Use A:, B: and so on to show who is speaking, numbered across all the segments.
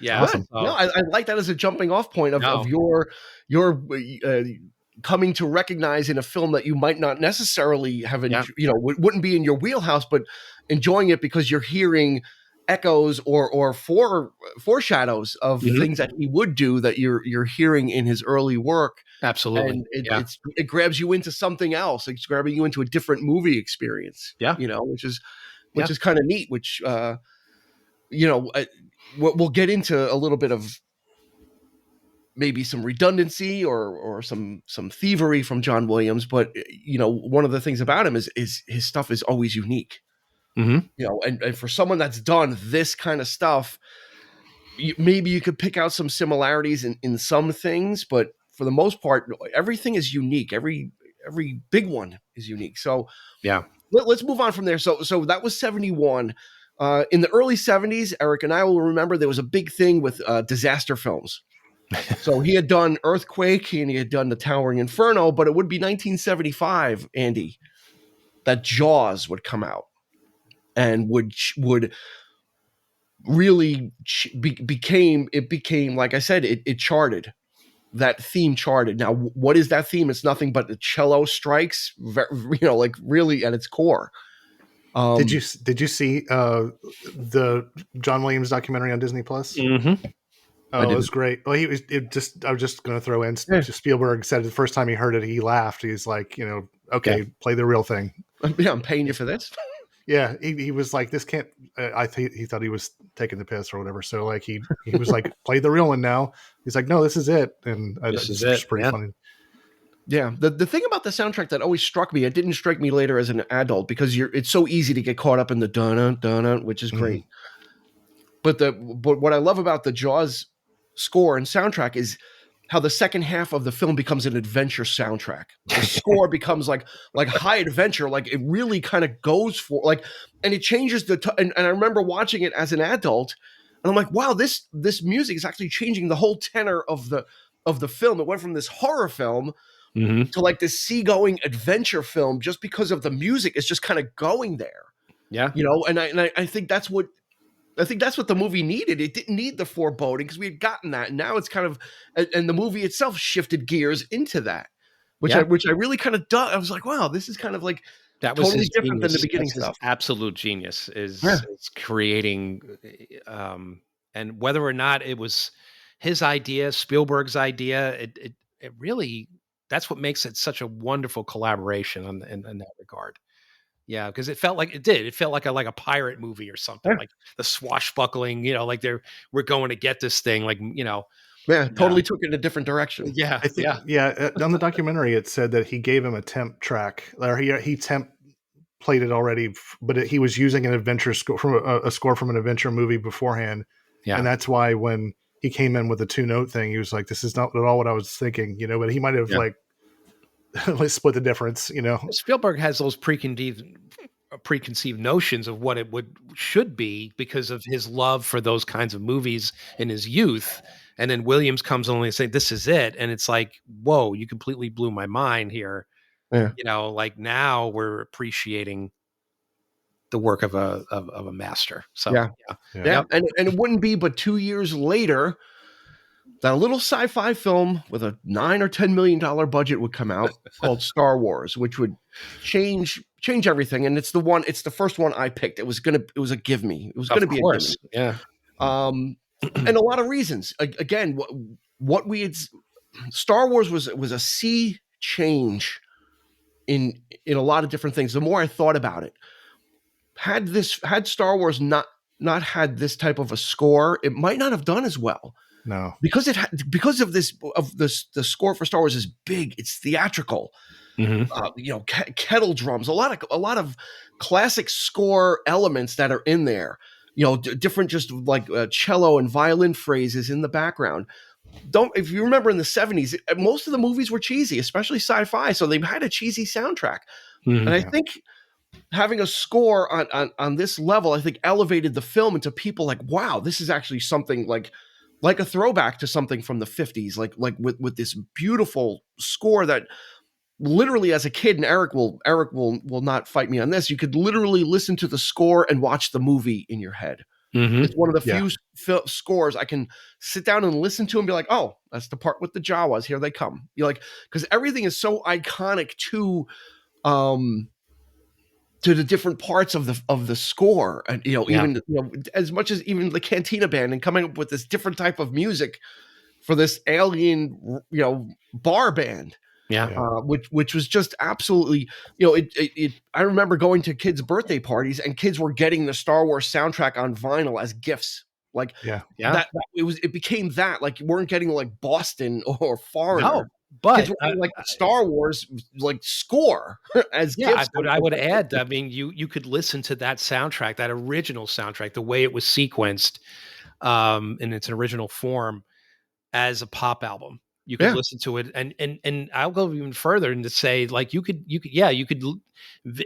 A: Yeah.
B: Awesome.
C: No,
A: So,
C: I like that as a jumping off point of
A: no.
C: your coming to recognize in a film that you might not necessarily have,
A: Yeah.
C: wouldn't be in your wheelhouse, but enjoying it because you're hearing echoes or foreshadows of
A: Mhm.
C: things that he would do that you're hearing in his early work,
A: Absolutely.
C: and
A: Yeah.
C: it grabs you into something else. It's grabbing you into a different movie experience.
A: Yeah.
C: Which is
A: Yeah.
C: kind of neat. Which we'll get into a little bit of maybe some redundancy or some thievery from John Williams, but one of the things about him is his stuff is always unique.
A: Mhm.
C: And for someone that's done this kind of stuff, maybe you could pick out some similarities in some things, but for the most part, everything is unique. Every big one is unique. So
A: Yeah.
C: let's move on from there. So that was 71. In the early 70s, Eric and I will remember there was a big thing with disaster films. So he had done Earthquake and he had done The Towering Inferno, but it would be 1975, Andy, that Jaws would come out and would really became, like I said, it charted. That theme charted. Now, what is that theme? It's nothing but the cello strikes, like really at its core.
B: Did you see the John Williams documentary on Disney Plus?
A: Mm-hmm.
B: Oh, it was great. Well, I was just going to throw in. Spielberg said the first time he heard it, he laughed. He's like, okay, play the real thing.
C: Yeah, I'm paying you for this.
B: Yeah, he was like, this can't. He thought he was taking the piss or whatever. So like he was like, play the real one now. He's like, no, this is it, and
A: this is it.
B: Pretty funny.
C: Yeah, the thing about the soundtrack that always struck me, it didn't strike me later as an adult because it's so easy to get caught up in the dun-dun, which is great. But what I love about the Jaws score and soundtrack is how the second half of the film becomes an adventure soundtrack. The score becomes like high adventure, like it really kind of goes for and it changes and I remember watching it as an adult, and I'm like, wow, this music is actually changing the whole tenor of the film. It went from this horror film to like this seagoing adventure film just because of the music is just kind of going there.
A: Yeah,
C: and I think that's what. I think that's what the movie needed. It didn't need the foreboding because we had gotten that. And now it's kind of, and the movie itself shifted gears into that, which I really kind of dug. I was like, wow, this is kind of like
A: that was
C: totally different
A: genius.
C: than the beginning
A: That's
C: stuff.
A: Absolute genius is creating, and whether or not it was his idea, Spielberg's idea, it really, that's what makes it such a wonderful collaboration in that regard. Yeah, because it felt like a pirate movie or something, like the swashbuckling, like we're going to get this thing, like,
C: totally took it in a different direction.
A: Yeah,
B: I think, on the documentary, it said that he gave him a temp track, or he temp played it already, but he was using an adventure score from a score from an adventure movie beforehand, and that's why when he came in with the 2-note thing, he was like, "This is not at all what I was thinking," but he might have let's split the difference,
A: Spielberg has those preconceived notions of what it should be because of his love for those kinds of movies in his youth. And then Williams comes along and say, this is it. And it's like, whoa, you completely blew my mind here.
C: Yeah.
A: Like now we're appreciating the work of a master. So
C: yeah. And it wouldn't be but 2 years later that a little sci-fi film with a $9 or $10 million budget would come out called Star Wars, which would change everything. And it's the first one I picked. It was a give me. It was going to be a give me.
A: Yeah.
C: And a lot of reasons. Again, what we had, Star Wars was a sea change in a lot of different things. The more I thought about it, had Star Wars not had this type of a score, it might not have done as well.
B: No,
C: because the score for Star Wars is big. It's theatrical. Kettle drums, a lot of classic score elements that are in there. Different just like cello and violin phrases in the background. If you remember in the 70s, most of the movies were cheesy, especially sci-fi. So they had a cheesy soundtrack, and I think having a score on this level, I think elevated the film into people like, wow, this is actually something like a throwback to something from the 50s, like with this beautiful score that literally as a kid, and Eric will not fight me on this, you could literally listen to the score and watch the movie in your head. It's one of the few scores I can sit down and listen to and be like, oh, that's the part with the Jawas. Here they come. You're like, because everything is so iconic to the different parts of the score, and even as much as even the Cantina Band, and coming up with this different type of music for this alien bar band. Which was just absolutely, I remember going to kids' birthday parties and kids were getting the Star Wars soundtrack on vinyl as gifts. Like, that it became that, like, you weren't getting like Boston or Foreigner.
A: No, but
C: like Star Wars like score as gifts.
A: I would add, I mean, you could listen to that soundtrack, that original soundtrack, the way it was sequenced in its original form as a pop album. You could listen to it, and I'll go even further and to say, like, you could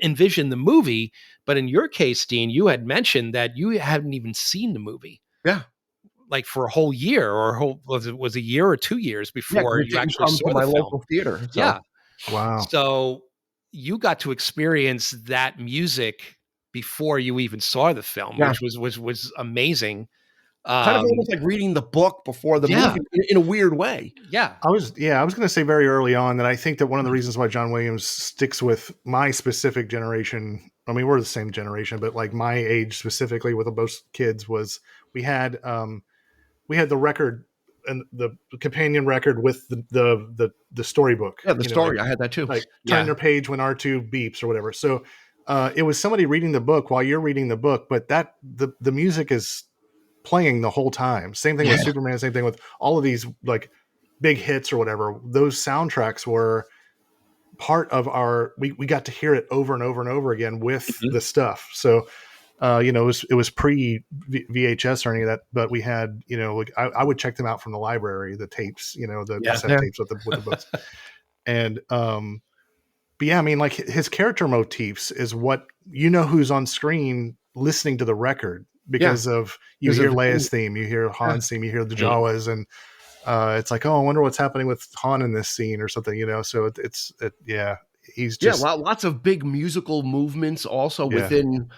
A: envision the movie, but in your case, Dean, you had mentioned that you hadn't even seen the movie.
C: Yeah,
A: like for a whole year, or was a year or 2 years before you actually saw the
C: local theater. So.
A: Yeah,
B: wow.
A: So you got to experience that music before you even saw the film, which was amazing.
C: Kind of almost like reading the book before the movie in a weird way.
A: Yeah.
B: I was going to say very early on that I think that one of the reasons why John Williams sticks with my specific generation, I mean, we're the same generation, but like my age specifically with most kids, was we had the record and the companion record with the storybook.
C: Yeah, the story. I had that too.
B: Like turn your page when R2 beeps or whatever. So it was somebody reading the book while you're reading the book, but that the music is playing the whole time. Same thing with Superman, same thing with all of these like big hits or whatever. Those soundtracks were part of our, we got to hear it over and over and over again with the stuff. So it was pre VHS or any of that, but we had, like I would check them out from the library, the tapes, the cassette tapes with the books. And but yeah, I mean, like his character motifs is what, who's on screen listening to the record. Because of you hear Leia's theme, you hear Han's theme, you hear the Jawas, and it's like, oh, I wonder what's happening with Han in this scene or something, So he's just
C: lots of big musical movements also within,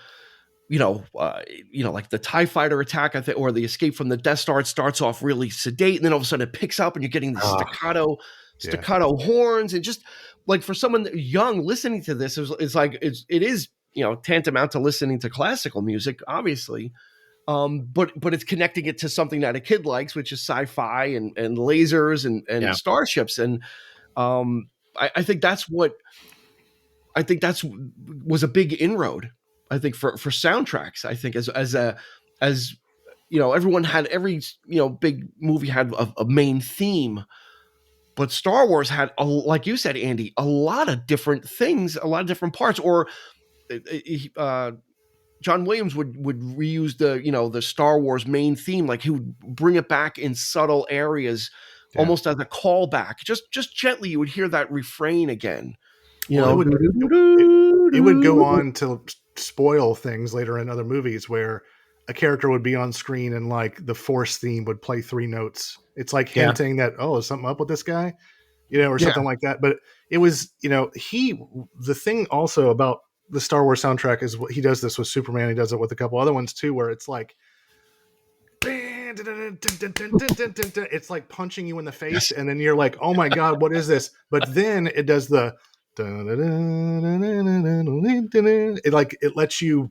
C: like the TIE fighter attack, I think, or the escape from the Death Star. It starts off really sedate, and then all of a sudden it picks up, and you're getting the staccato horns, and just like for someone young listening to this, it is. Tantamount to listening to classical music, obviously. But it's connecting it to something that a kid likes, which is sci-fi and lasers and starships. And I think that's was a big inroad, I think, for soundtracks. I think as everyone had, every big movie had a main theme. But Star Wars had, like you said, Andy, a lot of different things, a lot of different parts. Or John Williams would reuse the Star Wars main theme, like he would bring it back in subtle areas, almost as a callback. Just gently, you would hear that refrain again.
B: It would go on to spoil things later in other movies where a character would be on screen and like the Force theme would play 3 notes. It's like hinting that, oh, is something up with this guy, or something like that. But it was, the thing also about the Star Wars soundtrack is what he does this with Superman. He does it with a couple other ones too, where it's like, it's like punching you in the face. And then you're like, oh my God, what is this? But then it does the, it lets you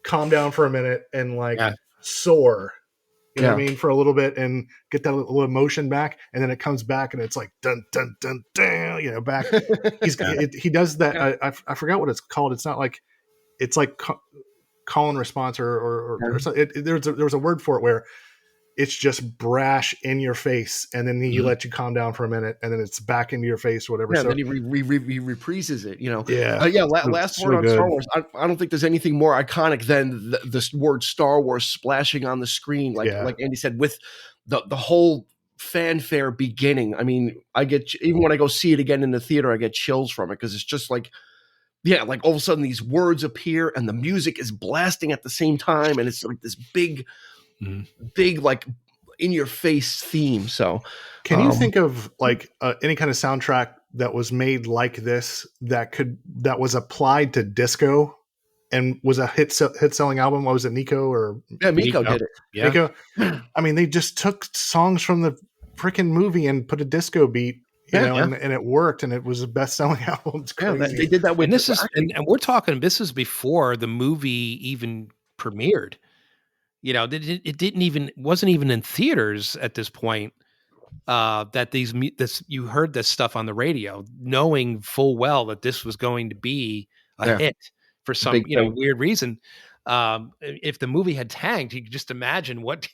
B: calm down for a minute and like soar, you know what I mean, for a little bit and get that little emotion back. And then it comes back and it's like, dun, dun, dun, dun, back. He does that. I forgot what it's called. It's not like, it's like call and response or something. There was a word for it where it's just brash in your face, and then he let you calm down for a minute, and then it's back into your face or whatever.
C: Yeah, so then he reprises it, Last
B: so
C: word on
B: good.
C: Star Wars. I don't think there's anything more iconic than the word Star Wars splashing on the screen, like Andy said, with the whole fanfare beginning. I mean, even when I go see it again in the theater, I get chills from it because it's just like, like all of a sudden these words appear and the music is blasting at the same time, and it's like this big, like in your face theme. So
B: can you think of like any kind of soundtrack that was made like this that was applied to disco and was a hit selling album. What was it, Nico or
C: Miko did it?
A: Yeah.
B: Nico. I mean, they just took songs from the freaking movie and put a disco beat, you know, and it worked, and it was the best selling album. It's crazy.
C: They did that with.
A: And this is, and we're talking. This is before the movie even premiered. You know, it wasn't even in theaters at this point. That you heard this stuff on the radio, knowing full well that this was going to be a hit for some weird reason. If the movie had tanked, you could just imagine what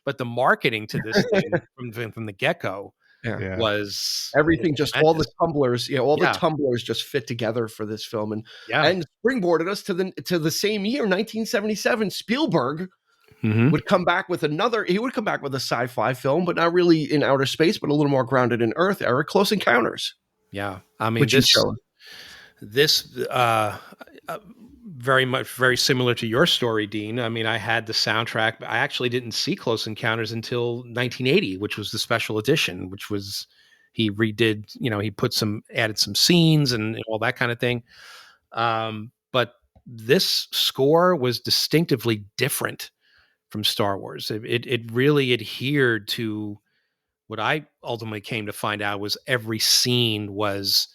A: But the marketing to this thing from the get-go was
C: everything. Just tremendous. All the tumblers, the tumblers just fit together for this film, and springboarded us to the same year, 1977. Spielberg. Would come back with He would come back with a sci-fi film, but not really in outer space, but a little more grounded in Earth. Close Encounters.
A: Yeah, I mean, this very similar to your story, Dean. I mean, I had the soundtrack, but I actually didn't see Close Encounters until 1980, which was the special edition, which was he redid. He added some scenes and all that kind of thing. But this score was distinctively different from Star Wars. It really adhered to what I ultimately came to find out was every scene was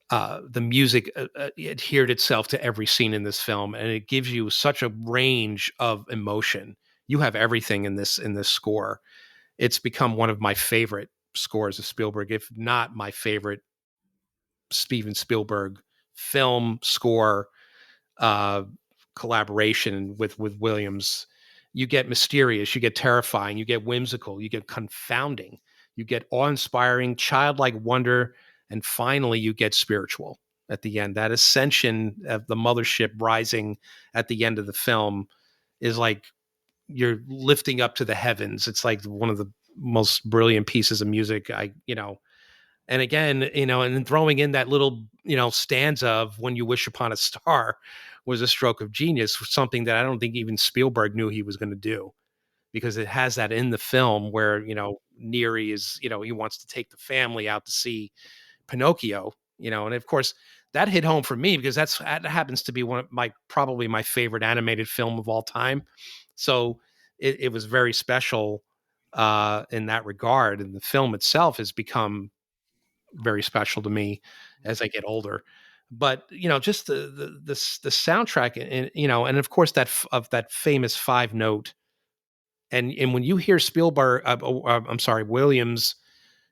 A: the music adhered itself to every scene in this film, and it gives you such a range of emotion. You have everything in this score. It's become one of my favorite scores of Spielberg, if not my favorite Steven Spielberg film score collaboration with Williams. You get mysterious, you get terrifying, you get whimsical, you get confounding, you get awe-inspiring, childlike wonder, and finally you get spiritual at the end. That ascension of the mothership rising at the end of the film is like you're lifting up to the heavens. It's like one of the most brilliant pieces of music and again, and then throwing in that little, stanza of "When You Wish Upon a Star" was a stroke of genius, something that I don't think even Spielberg knew he was going to do, because it has that in the film where, Neri is, he wants to take the family out to see Pinocchio, and of course that hit home for me because that happens to be probably my favorite animated film of all time. So it was very special in that regard. And the film itself has become very special to me as I get older. But just the soundtrack, and of course that famous 5-note, and when you hear Williams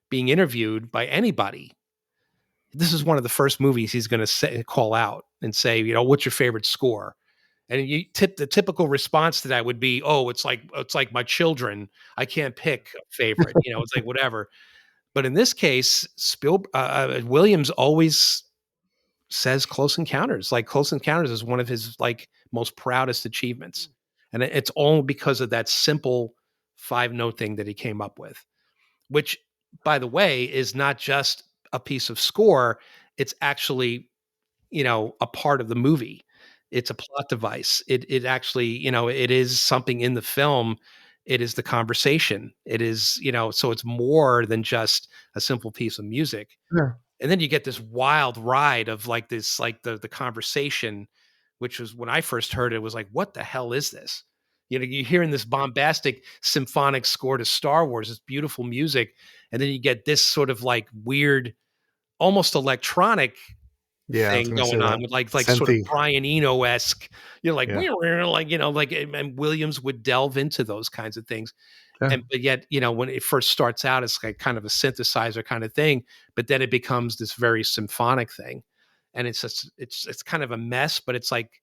A: being interviewed by anybody, this is one of the first movies he's going to call out and say, what's your favorite score? And the typical response to that would be, oh, it's like my children. I can't pick a favorite. It's like whatever. But in this case, Williams always says Close Encounters. Like Close Encounters is one of his most proudest achievements. And it's all because of that simple 5-note thing that he came up with, which, by the way, is not just a piece of score. It's actually, a part of the movie. It's a plot device. It actually, it is something in the film. It is the conversation. It is, so it's more than just a simple piece of music.
C: Yeah.
A: And then you get this wild ride of the conversation, which was when I first heard it was like, what the hell is this? You're hearing this bombastic symphonic score to Star Wars, this beautiful music. And then you get this sort of weird, almost electronic thing going on with sort of Brian Eno-esque, and Williams would delve into those kinds of things. Yeah. But yet, when it first starts out, it's kind of a synthesizer kind of thing, but then it becomes this very symphonic thing. And it's kind of a mess, but it's like,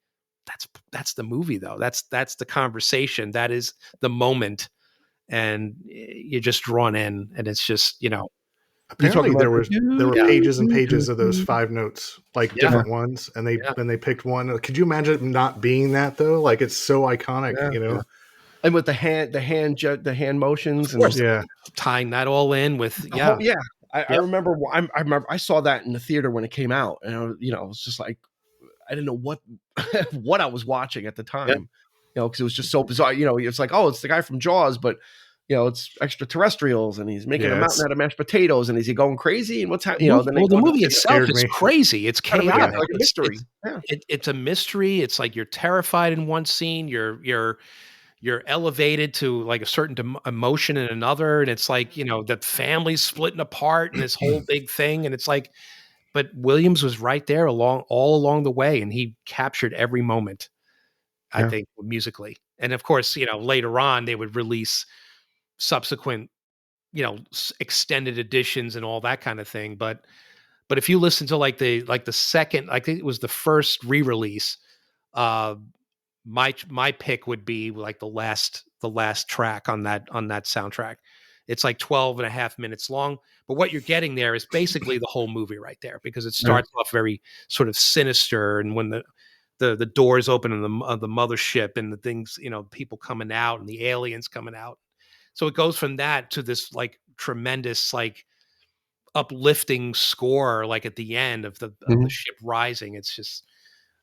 A: that's the movie though. That's the conversation. That is the moment. And you're just drawn in, and it's just,
B: apparently there were pages and pages of those 5 notes, different ones. And they picked one. Could you imagine it not being that though? It's so iconic,
C: Yeah. And with the hand motions,
A: and tying that all in with,
C: I remember I saw that in the theater when it came out, and it was just like, I didn't know what what I was watching at the time, because it was just so bizarre. It's like, oh, it's the guy from Jaws, but it's extraterrestrials, and he's making a mountain out of mashed potatoes, and is he going crazy? And what's happening?
A: The movie itself is crazy. It's chaotic.
C: Like a mystery.
A: It's a mystery. It's like you're terrified in one scene. You're elevated to like a certain emotion in another, and it's like the family's splitting apart and this whole big thing, and it's like, but Williams was right there all along the way, and he captured every moment. I think musically, and of course, later on they would release subsequent, extended editions and all that kind of thing. But if you listen to like the second, I think it was the first re-release, my pick would be like the last track on that soundtrack. It's like 12 and a half minutes long, but what you're getting there is basically the whole movie right there, because it starts off very sort of sinister, and when the doors open in the mothership, and the things, people coming out and the aliens coming out. So it goes from that to this like tremendous, like uplifting score, like at the end of the ship rising. It's just,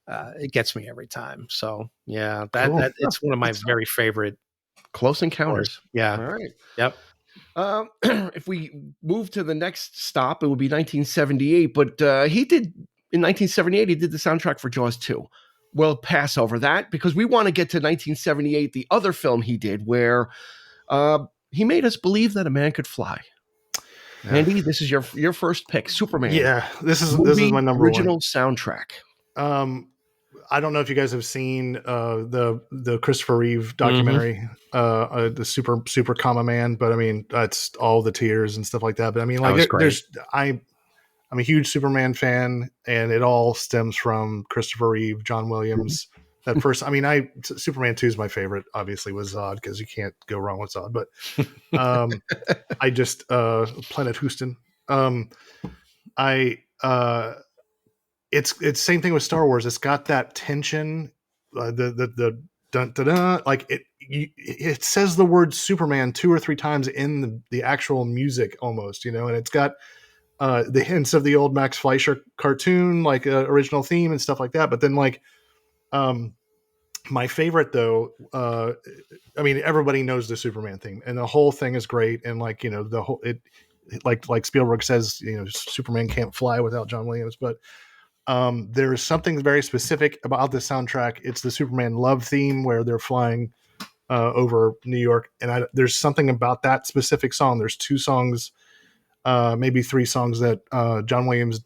A: it gets me every time. So yeah, that it's one of my very favorite
C: Close Encounters.
A: Yeah.
C: All right.
A: Yep.
C: If we move to the next stop, it would be 1978. But he did in 1978. He did the soundtrack for Jaws 2. We'll pass over that because we want to get to 1978, the other film he did, where he made us believe that a man could fly. Yeah. Andy, this is your first pick, Superman.
B: Yeah, this is my number
C: original
B: one
C: soundtrack.
B: I don't know if you guys have seen the Christopher Reeve documentary, the super comma man, but I mean that's all the tears and stuff like that. But I mean, like I'm a huge Superman fan, and it all stems from Christopher Reeve, John Williams. That first, I mean, Superman 2 is my favorite. Obviously, was Zod, because you can't go wrong with Zod. But I just Planet Houston. It's same thing with Star Wars. It's got that tension, the dun dun dun. Like it says the word Superman 2 or 3 times in the actual music, almost, and it's got the hints of the old Max Fleischer cartoon, like original theme and stuff like that. But then my favorite though, I mean, everybody knows the Superman theme, and the whole thing is great. And the whole like Spielberg says, Superman can't fly without John Williams. But there's something very specific about the soundtrack. It's the Superman love theme where they're flying over New York, and there's something about that specific song. There's 2 songs. Maybe 3 songs that John Williams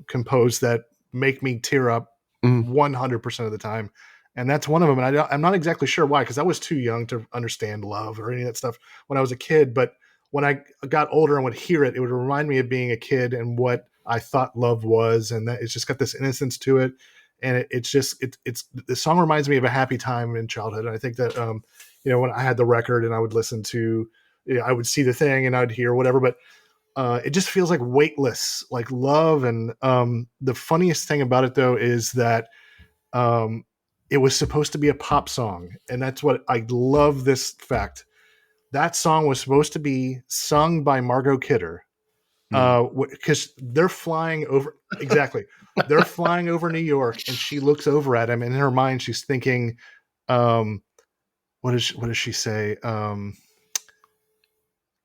B: composed that make me tear up 100% of the time, and that's one of them. And I'm not exactly sure why, because I was too young to understand love or any of that stuff when I was a kid. But when I got older and would hear it, it would remind me of being a kid and what I thought love was, and that it's just got this innocence to it. And it's the song reminds me of a happy time in childhood. And I think that when I had the record and I would listen to, I would see the thing and I'd hear whatever, but it just feels like weightless, like love. And the funniest thing about it though is that it was supposed to be a pop song, and that's what I love. This fact, that song was supposed to be sung by Margot Kidder, because they're flying over. Exactly, they're flying over New York, and she looks over at him, and in her mind, she's thinking, what does she say?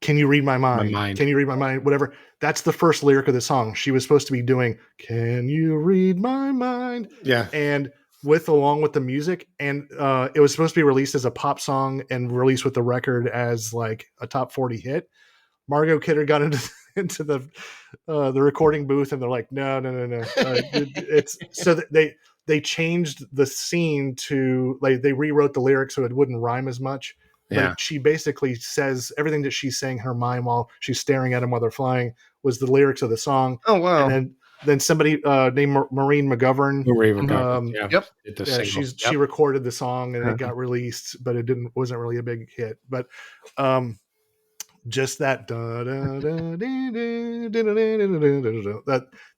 B: Can you read my mind? Can you read my mind? Whatever. That's the first lyric of the song. She was supposed to be doing, "Can you read my mind?"
A: Yeah.
B: And along with the music. And it was supposed to be released as a pop song and released with the record as like a top 40 hit. Margot Kidder got into the recording booth, and they're like, no. It's so that they changed the scene to, like, they rewrote the lyrics so it wouldn't rhyme as much.
A: Yeah.
B: But she basically says everything that she's saying in her mind while she's staring at him while they're flying was the lyrics of the song.
C: Oh, wow.
B: And then somebody named Maureen McGovern. She recorded the song, and it got released, but it wasn't really a big hit. But just that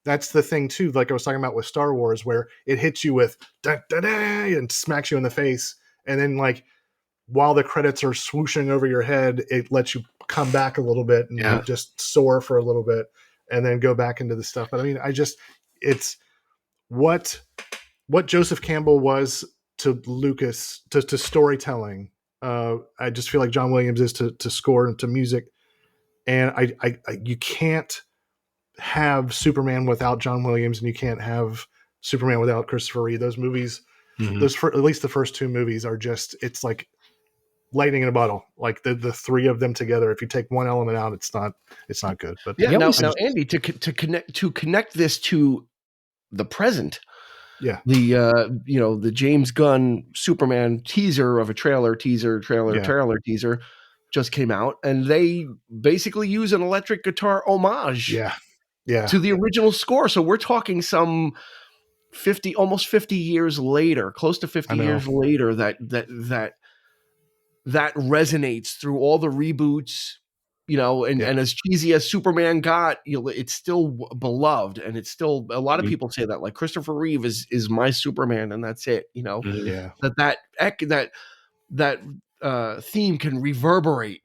B: that's the thing too, like I was talking about with Star Wars, where it hits you with and smacks you in the face, and then like while the credits are swooshing over your head, it lets you come back a little bit and just soar for a little bit and then go back into the stuff. But I mean, it's what Joseph Campbell was to Lucas, to storytelling. I just feel like John Williams is to score and to music, and I you can't have Superman without John Williams, and you can't have Superman without Christopher Reeve. Those movies, at least the first two movies, are just, it's like lightning in a bottle. Like the three of them together, if you take one element out, it's not good. But
C: yeah, now Andy, to connect this to the present.
B: Yeah,
C: the James Gunn Superman teaser of a trailer teaser just came out, and they basically use an electric guitar homage to the original score. So we're talking some almost 50 years later, close to 50 years later, that resonates through all the reboots, and as cheesy as Superman got, it's still beloved, and it's still, a lot of people say that, like, Christopher Reeve is my Superman, and that's it. That theme can reverberate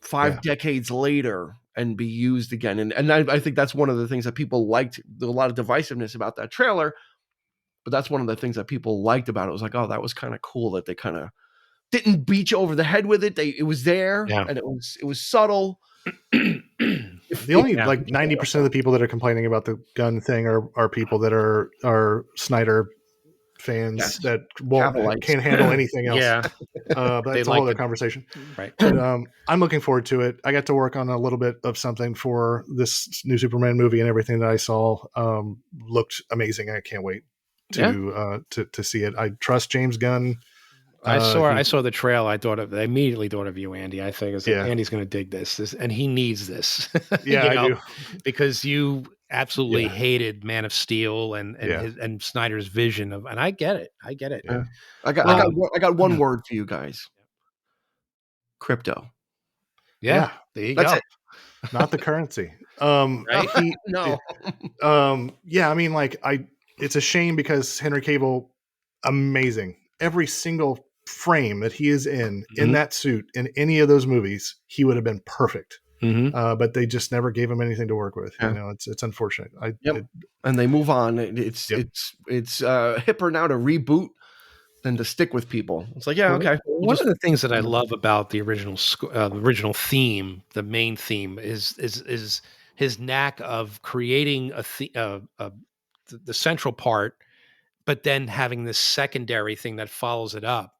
C: 5 decades later and be used again, and I think that's one of the things that people liked. There's a lot of divisiveness about that trailer, but that's one of the things that people liked about it. It was like, oh, that was kind of cool that they kind of didn't beat you over the head with it. It was there, and it was subtle.
B: The only like 90% of the people that are complaining about the Gunn thing are people that are Snyder fans that can't handle anything else. But that's a whole other conversation.
A: Right.
B: But I'm looking forward to it. I got to work on a little bit of something for this new Superman movie, and everything that I saw looked amazing. I can't wait to see it. I trust James Gunn.
A: I saw the trail. I immediately thought of you, Andy. I think Andy's going to dig this, and he needs this.
B: I do,
A: because you absolutely hated Man of Steel and Snyder's vision of, and I get it.
B: Yeah.
C: I got one word for you guys. Crypto.
A: Yeah. There you go.
C: It.
B: Not the currency.
A: Right?
C: No.
B: I mean, like, it's a shame because Henry Cavill, amazing. Every single frame that he is in that suit in any of those movies, he would have been perfect. But they just never gave him anything to work with. It's unfortunate.
C: And they move on. It's hipper now to reboot than to stick with people. It's like, okay.
A: One of the things that I love about the original theme, the main theme, is his knack of creating the central part, but then having this secondary thing that follows it up.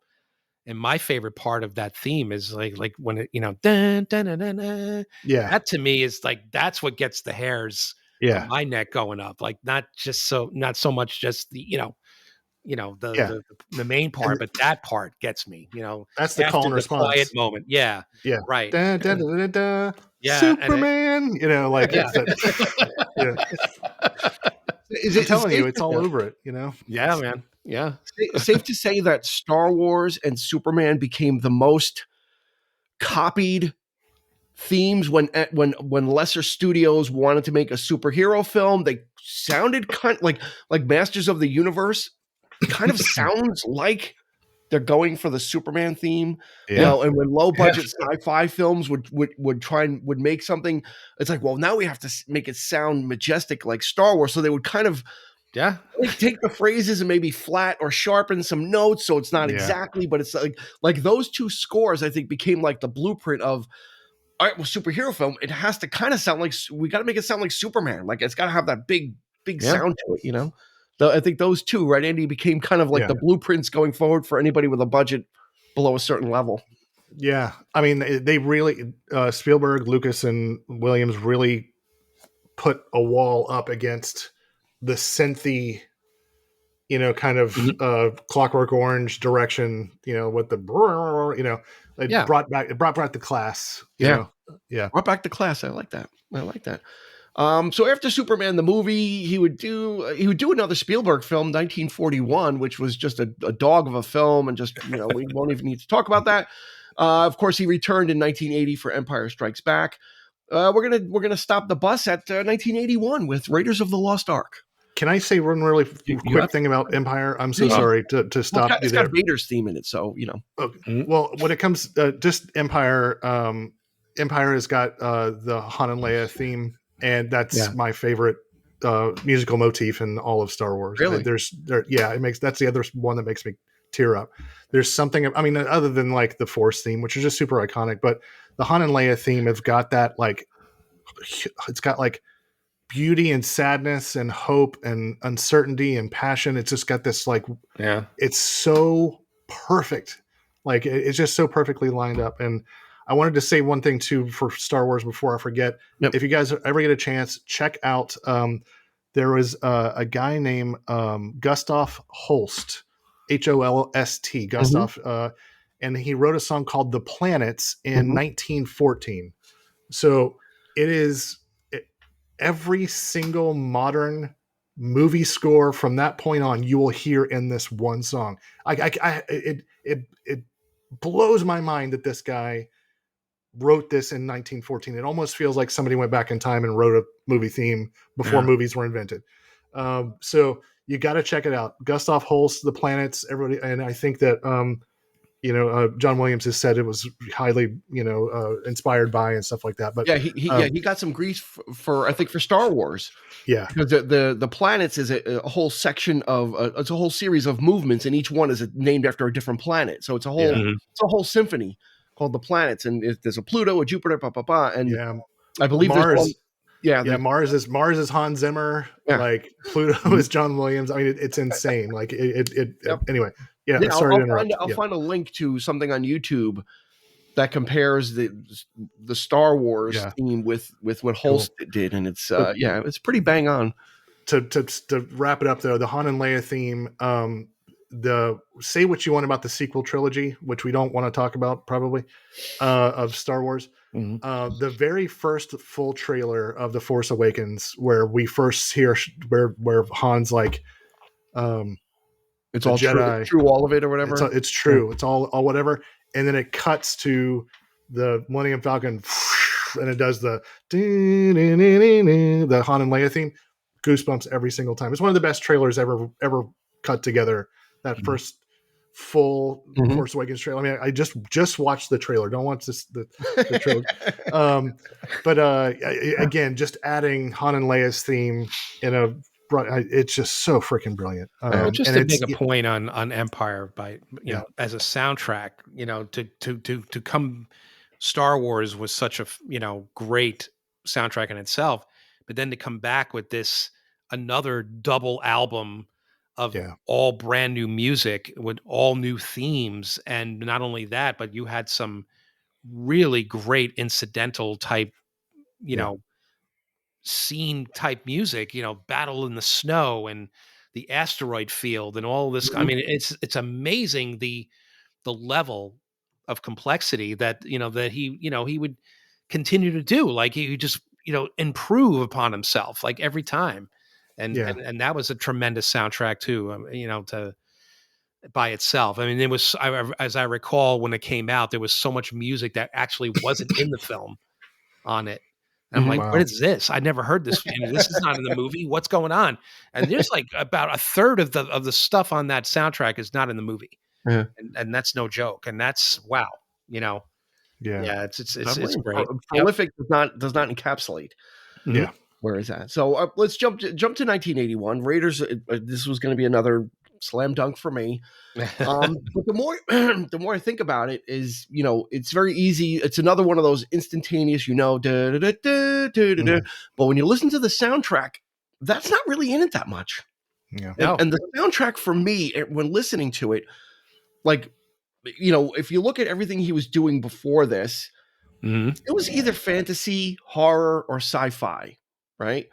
A: And my favorite part of that theme is like when it, dun, dun, dun, dun, dun. That to me is like, that's what gets the hairs on my neck going up. Like, not so much just the main part, but that part gets me,
B: that's the call and response,
A: quiet moment. Yeah.
B: Right. Dun, dun, dun, dun, dun. Superman, I'm telling you, it's all over it,
A: Yeah, man. Yeah.
C: Safe to say that Star Wars and Superman became the most copied themes when lesser studios wanted to make a superhero film. They sounded kind of like Masters of the Universe kind of sounds like they're going for the Superman theme. And when low budget sci-fi films would try and would make something, it's like, well, now we have to make it sound majestic like Star Wars. So they would kind of take the phrases and maybe flat or sharpen some notes so it's not exactly, but it's like those two scores, I think, became like the blueprint of, all right, well, superhero film, it has to kind of sound like, we got to make it sound like Superman. Like, it's got to have that big sound to it, I think those two, right, Andy, became kind of like the blueprints going forward for anybody with a budget below a certain level.
B: Yeah. I mean, they really, Spielberg, Lucas, and Williams really put a wall up against the synthy, kind of Clockwork Orange direction, with the, it brought back the class.
C: Brought back the class. I like that. So after Superman the movie, he would do another Spielberg film, 1941, which was just a dog of a film, and just we won't even need to talk about that. Of course, he returned in 1980 for Empire Strikes Back. We're gonna stop the bus at 1981 with Raiders of the Lost Ark.
B: Can I say one really quick thing about Empire? I'm so sorry to stop.
C: It's got Vader's theme in it, so
B: Okay. Well, when it comes just Empire, Empire has got the Han and Leia theme, and that's my favorite musical motif in all of Star Wars.
C: Really?
B: That's the other one that makes me tear up. There's something, I mean, other than like the Force theme, which is just super iconic, but the Han and Leia theme have got that, like, it's got like beauty and sadness and hope and uncertainty and passion. It's just got this, like, it's so perfect. Like, it's just so perfectly lined up. And I wanted to say one thing too for Star Wars before I forget.
C: Yep.
B: If you guys ever get a chance, check out, there was a guy named Gustav Holst, Holst, Gustav, and he wrote a song called "The Planets" in 1914. So it is every single modern movie score from that point on you will hear in this one song. It blows my mind that this guy wrote this in 1914. It almost feels like somebody went back in time and wrote a movie theme before movies were invented. So you got to check it out. Gustav Holst, The Planets, everybody. And I think that, John Williams has said it was highly, inspired by and stuff like that. But
C: he got some grief for I think for Star Wars.
B: Yeah,
C: because the planets is a whole section of it's a whole series of movements, and each one is named after a different planet. So it's a whole symphony called the planets, and there's a Pluto, a Jupiter, and I believe
B: Mars.
C: Mars
B: is Hans Zimmer. Yeah. Like Pluto is John Williams. I mean, it's insane. Like anyway. Yeah.
C: I'll find a link to something on YouTube that compares the Star Wars theme with what Holst did, and it's it's pretty bang on.
B: To wrap it up though, the Han and Leia theme. Say what you want about the sequel trilogy, which we don't want to talk about probably, of Star Wars. The very first full trailer of The Force Awakens, where we first hear where Han's like,
C: it's all Jedi, true, all of it or whatever.
B: It's true. It's all whatever. And then it cuts to the Millennium Falcon, and it does the Han and Leia theme. Goosebumps every single time. It's one of the best trailers ever cut together. That first full Force Awakens trailer. I mean, I just watched the trailer. Don't watch the trailer. Again, just adding Han and Leia's theme in it's just so freaking brilliant.
A: Just to make a point on Empire, by as a soundtrack, to come, Star Wars was such a great soundtrack in itself, but then to come back with this another double album of all brand new music with all new themes. And not only that, but you had some really great incidental type, scene type music, Battle in the Snow and the asteroid field and all this. I mean, it's amazing the level of complexity that, that he would continue to do. Like he would just, improve upon himself like every time. And that was a tremendous soundtrack too, to by itself. I mean, it was, as I recall, when it came out, there was so much music that actually wasn't in the film on it. And I'm like, what is this? I never heard this. This is not in the movie. What's going on? And there's like about a third of the stuff on that soundtrack is not in the movie. Yeah. And that's no joke. And that's wow. Yeah, it's great.
C: Prolific does not encapsulate.
B: Yeah.
C: Where is that? So let's jump to 1981. Raiders. This was going to be another slam dunk for me. But the more I think about it, is it's very easy. It's another one of those instantaneous, But when you listen to the soundtrack, that's not really in it that much.
B: Yeah.
C: And the soundtrack for me, when listening to it, like if you look at everything he was doing before this, it was either fantasy, horror, or sci-fi. Right?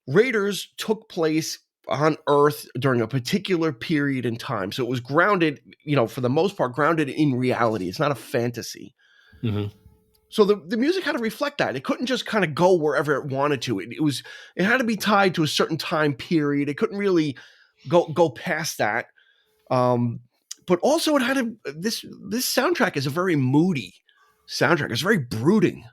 C: Raiders took place on Earth during a particular period in time. So it was grounded, for the most part, grounded in reality. It's not a fantasy. So the music had to reflect that. It couldn't just kind of go wherever it wanted to. It had to be tied to a certain time period. It couldn't really go past that. But also it had this soundtrack is a very moody soundtrack. It's very brooding.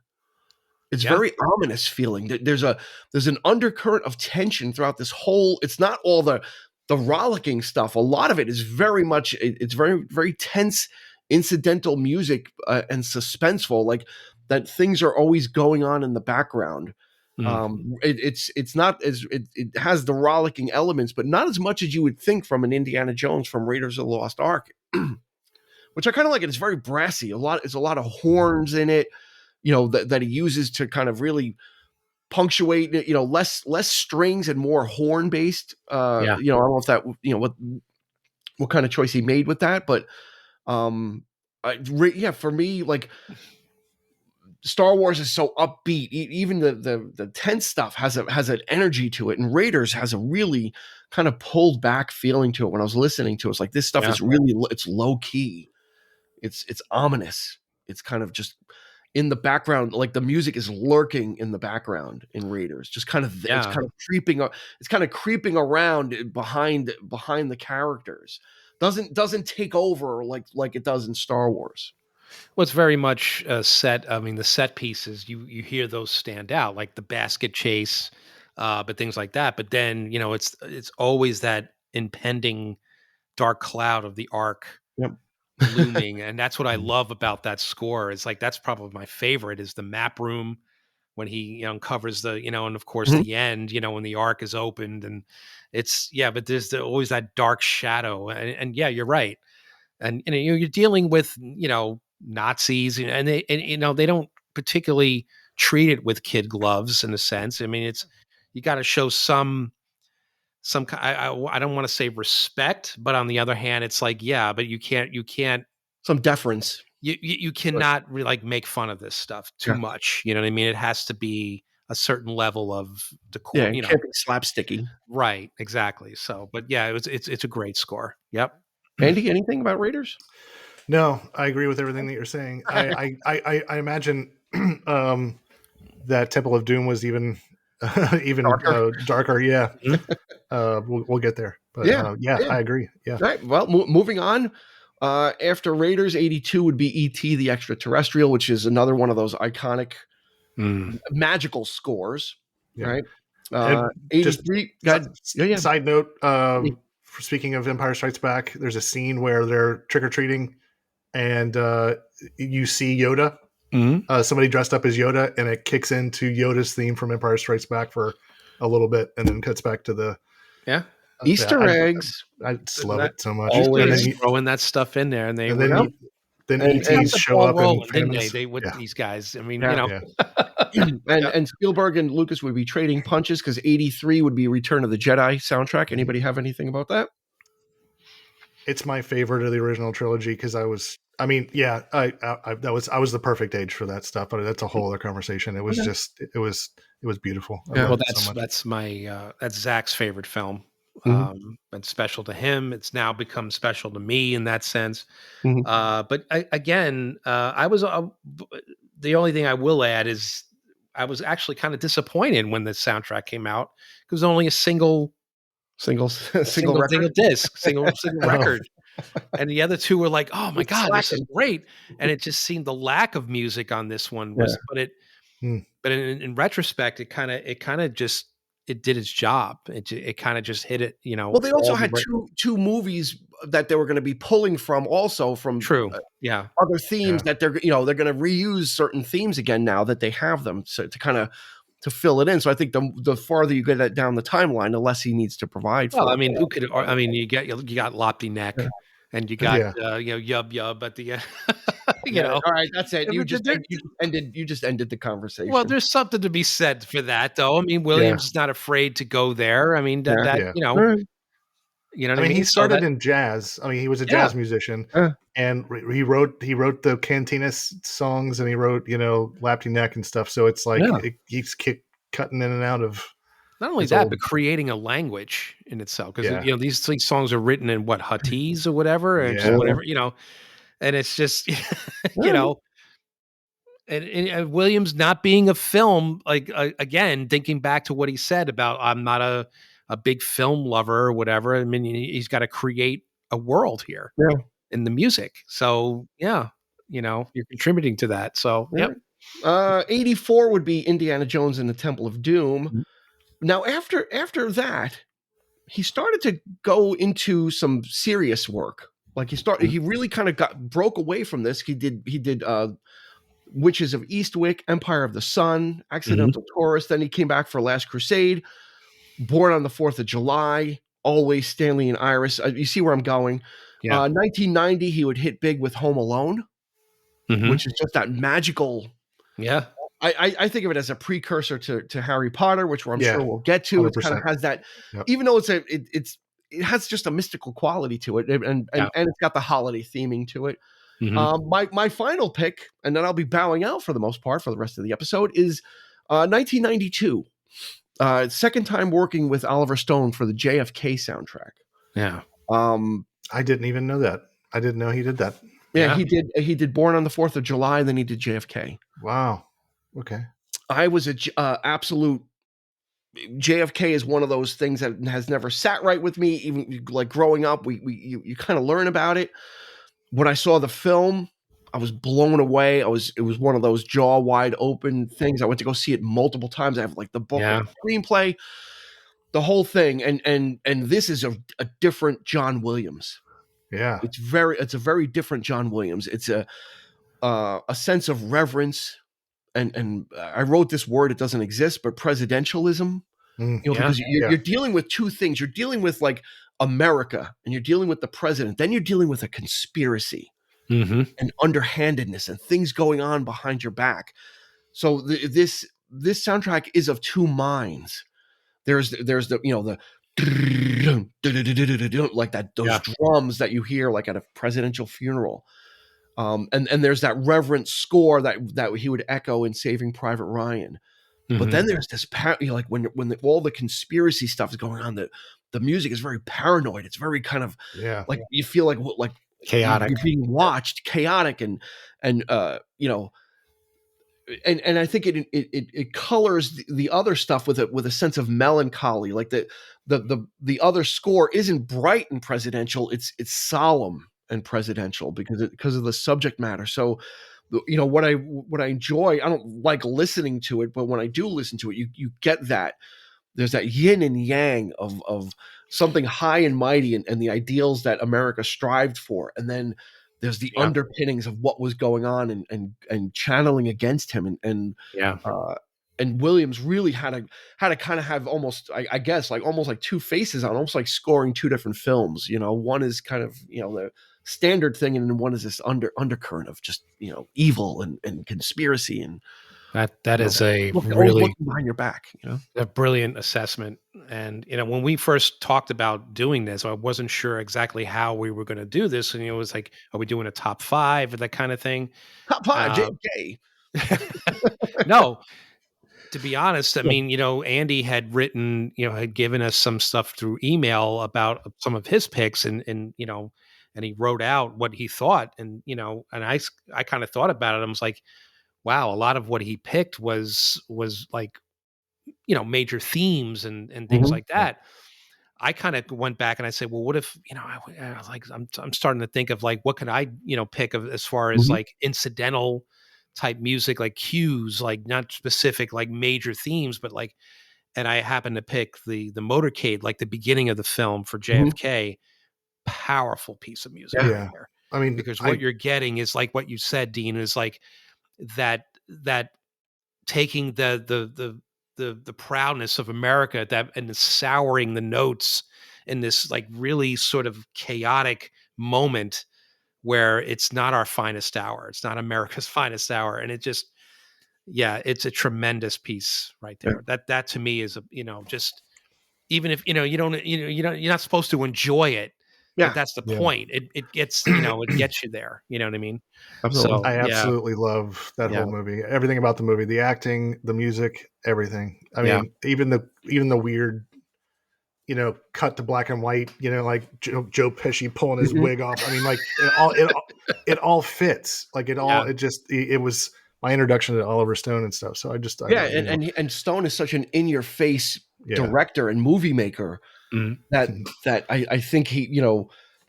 C: It's very ominous feeling. There's an undercurrent of tension throughout this whole. It's not all the rollicking stuff. A lot of it is very much. It's very, very tense, incidental music and suspenseful. Like that, things are always going on in the background. It's not as it has the rollicking elements, but not as much as you would think from an Indiana Jones from Raiders of the Lost Ark, which I kind of like it. It's very brassy. It's a lot of horns in it, that he uses to kind of really punctuate. Less strings and more horn based. I don't know if that what kind of choice he made with that, but for me, like, Star Wars is so upbeat. Even the tense stuff has an energy to it, and Raiders has a really kind of pulled back feeling to it. When I was listening to it, it's like this stuff is really, it's low key, it's ominous. It's kind of just in the background, like the music is lurking in the background in Raiders, just kind of it's kind of creeping. It's kind of creeping around behind the characters. Doesn't take over like it does in Star Wars.
A: Well, it's very much set. I mean, the set pieces, you hear those stand out, like the basket chase, but things like that. But then, it's always that impending dark cloud of the Ark looming, and that's what I love about that score. It's like that's probably my favorite is the map room when he uncovers the and of course the end. When the Ark is opened, and it's but there's always that dark shadow, and you're right, and you're dealing with Nazis, and they don't particularly treat it with kid gloves in a sense. I mean, you got to show some I don't want to say respect, but on the other hand, it's like but you can't
C: some deference.
A: You cannot really like make fun of this stuff too much. You know what I mean? It has to be a certain level of decor.
C: Yeah, can't be slapsticky.
A: Right, exactly. So, but it's a great score. Yep.
C: Andy, anything about Raiders?
B: No, I agree with everything that you're saying. I imagine that Temple of Doom was even darker. Yeah, we'll get there. But I agree. Yeah.
C: All right. Well, moving on. After Raiders, 82 would be E.T. the Extraterrestrial, which is another one of those iconic magical scores. Yeah. Right. 83.
B: Side note. Speaking of Empire Strikes Back, there's a scene where they're trick-or-treating and you see Yoda. Somebody dressed up as Yoda, and it kicks into Yoda's theme from Empire Strikes Back for a little bit, and then cuts back to the
C: Easter eggs.
B: I just love it so much.
A: Always throwing that stuff in there, and
B: then ETs show up
A: and they with these guys. I mean,
C: and Spielberg and Lucas would be trading punches because 83 would be Return of the Jedi soundtrack. Anybody have anything about that?
B: It's my favorite of the original trilogy because I was the perfect age for that stuff, but that's a whole other conversation. It was it was beautiful.
A: Well, that's my that's Zach's favorite film. And special to him. It's now become special to me in that sense. But I was the only thing I will add is I was actually kind of disappointed when the soundtrack came out because only a single disc, single record. And the other two were like, oh my God, this is great. And it just seemed the lack of music on this one was, but in retrospect, it kind of just, it did its job. It kind of just hit it,
C: Well, they also had two movies that they were going to be pulling from also from other themes that they're going to reuse certain themes again now that they have them. So to kind of, to fill it in. So I think the farther you get down the timeline, the less he needs to provide.
A: Well, I mean, you got Loppy Neck and you got, Yub Yub at the end.
C: All right, that's it. You just ended the conversation.
A: Well, there's something to be said for that, though. I mean, Williams is not afraid to go there. I mean, you know what I mean?
B: He started in jazz. I mean, he was a jazz musician, and he wrote the Cantina songs, and he wrote Lapty Neck and stuff. So it's like he's cutting in and out of.
A: Not only that, but creating a language in itself, because these songs are written in Huttese or whatever, and just whatever and it's just and Williams not being a film again, thinking back to what he said about I'm not a big film lover or whatever. I mean, he's got to create a world here in the music. So you're contributing to that. So
C: 84 would be Indiana Jones and the Temple of Doom. Now, after that, he started to go into some serious work. Like he really kind of broke away from this. He did Witches of Eastwick, Empire of the Sun, Accidental Tourist. Then he came back for Last Crusade, Born on the 4th of July, Always, Stanley and Iris. You see where I'm going. 1990, he would hit big with Home Alone, which is just that magical.
A: Yeah.
C: I think of it as a precursor to Harry Potter, which I'm sure we'll get to. 100%. It kind of has that, even though it has just a mystical quality to it, and it's got the holiday theming to it. My final pick, and then I'll be bowing out for the most part for the rest of the episode, is 1992. Second time working with Oliver Stone for the JFK soundtrack.
A: Yeah.
B: I didn't even know that. I didn't know he did that.
C: Yeah, he did Born on the 4th of July, and then he did JFK.
B: Wow. Okay.
C: I was absolute. JFK is one of those things that has never sat right with me. Even like growing up, you kind of learn about it. When I saw the film, I was blown away. It was one of those jaw wide open things. I went to go see it multiple times. I have like the book, the screenplay, the whole thing, and this is a different John Williams.
B: Yeah,
C: it's a very different John Williams. It's a sense of reverence. And I wrote this word, it doesn't exist, but presidentialism, because you're dealing with two things. You're dealing with like America, and you're dealing with the president. Then you're dealing with a conspiracy and underhandedness and things going on behind your back. So this soundtrack is of two minds. There's the like that, those drums that you hear like at a presidential funeral. And there's that reverent score that he would echo in Saving Private Ryan. But then there's this, like when all the conspiracy stuff is going on, the music is very paranoid. It's very kind of like you feel like
A: chaotic.
C: You're being watched, chaotic, and I think it colors the other stuff with a sense of melancholy. Like the other score isn't bright and presidential. It's solemn and presidential because of the subject matter. So, what I enjoy, I don't like listening to it, but when I do listen to it, you get that there's that yin and yang of something high and mighty and the ideals that America strived for. And then there's the underpinnings of what was going on and channeling against him. And Williams really had to kind of have almost, I guess, like almost like two faces on, almost like scoring two different films. One is kind of, the standard thing, and then one is this undercurrent of just, evil and conspiracy. And
A: that is a really
C: looking behind your back,
A: a brilliant assessment. And, when we first talked about doing this, I wasn't sure exactly how we were going to do this. And it was like, are we doing a top 5 or that kind of thing?
C: Top 5, JFK.
A: No. To be honest, I mean, Andy had written, had given us some stuff through email about some of his picks, and he wrote out what he thought, and and I kind of thought about it. I was like, wow, a lot of what he picked was like, major themes and things like that. I kind of went back and I said, well, what if, I was like, I'm starting to think of like, what could I, pick of as far as like incidental type music, like cues, like not specific, like major themes, but like, and I happened to pick the motorcade, like the beginning of the film for JFK, powerful piece of music.
B: Yeah. There. I mean,
A: because what you're getting is like what you said, Dean, is like that taking the proudness of America and souring the notes in this like really sort of chaotic moment where it's not our finest hour. It's not America's finest hour. And it just, it's a tremendous piece right there. That to me is just, even if, you're not supposed to enjoy it. Yeah. But that's the point. It gets, it gets you there. You know what I mean?
B: Absolutely. So, I absolutely love that whole movie. Everything about the movie, the acting, the music, everything. I mean, even the weird, cut to black and white, like Joe Pesci pulling his wig off. I mean, like it all fits. Like it was my introduction to Oliver Stone and stuff. So
C: and Stone is such an in your face director and movie maker that I think he,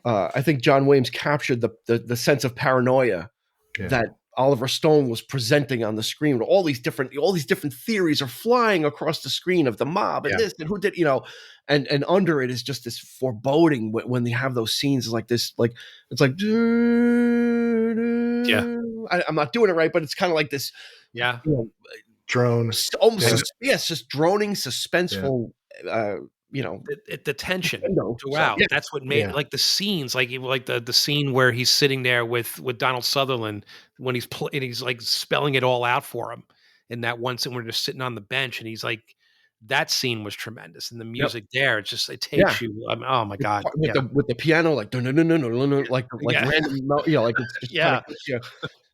C: I think John Williams captured the sense of paranoia that Oliver Stone was presenting on the screen. All these different theories are flying across the screen of the mob and this and who did, and under it is just this foreboding when they have those scenes like this, like it's like I'm not doing it right, but it's kind of like this.
A: Yeah.
B: Drone.
C: Almost, yes, just droning, suspenseful,
A: the tension throughout. So, that's what made like the scenes, like the scene where he's sitting there with Donald Sutherland when he's like spelling it all out for him in that one scene where they're sitting on the bench and he's like, that scene was tremendous, and the music there, it takes you. Oh my god!
C: With the piano, like no, like random, like it's just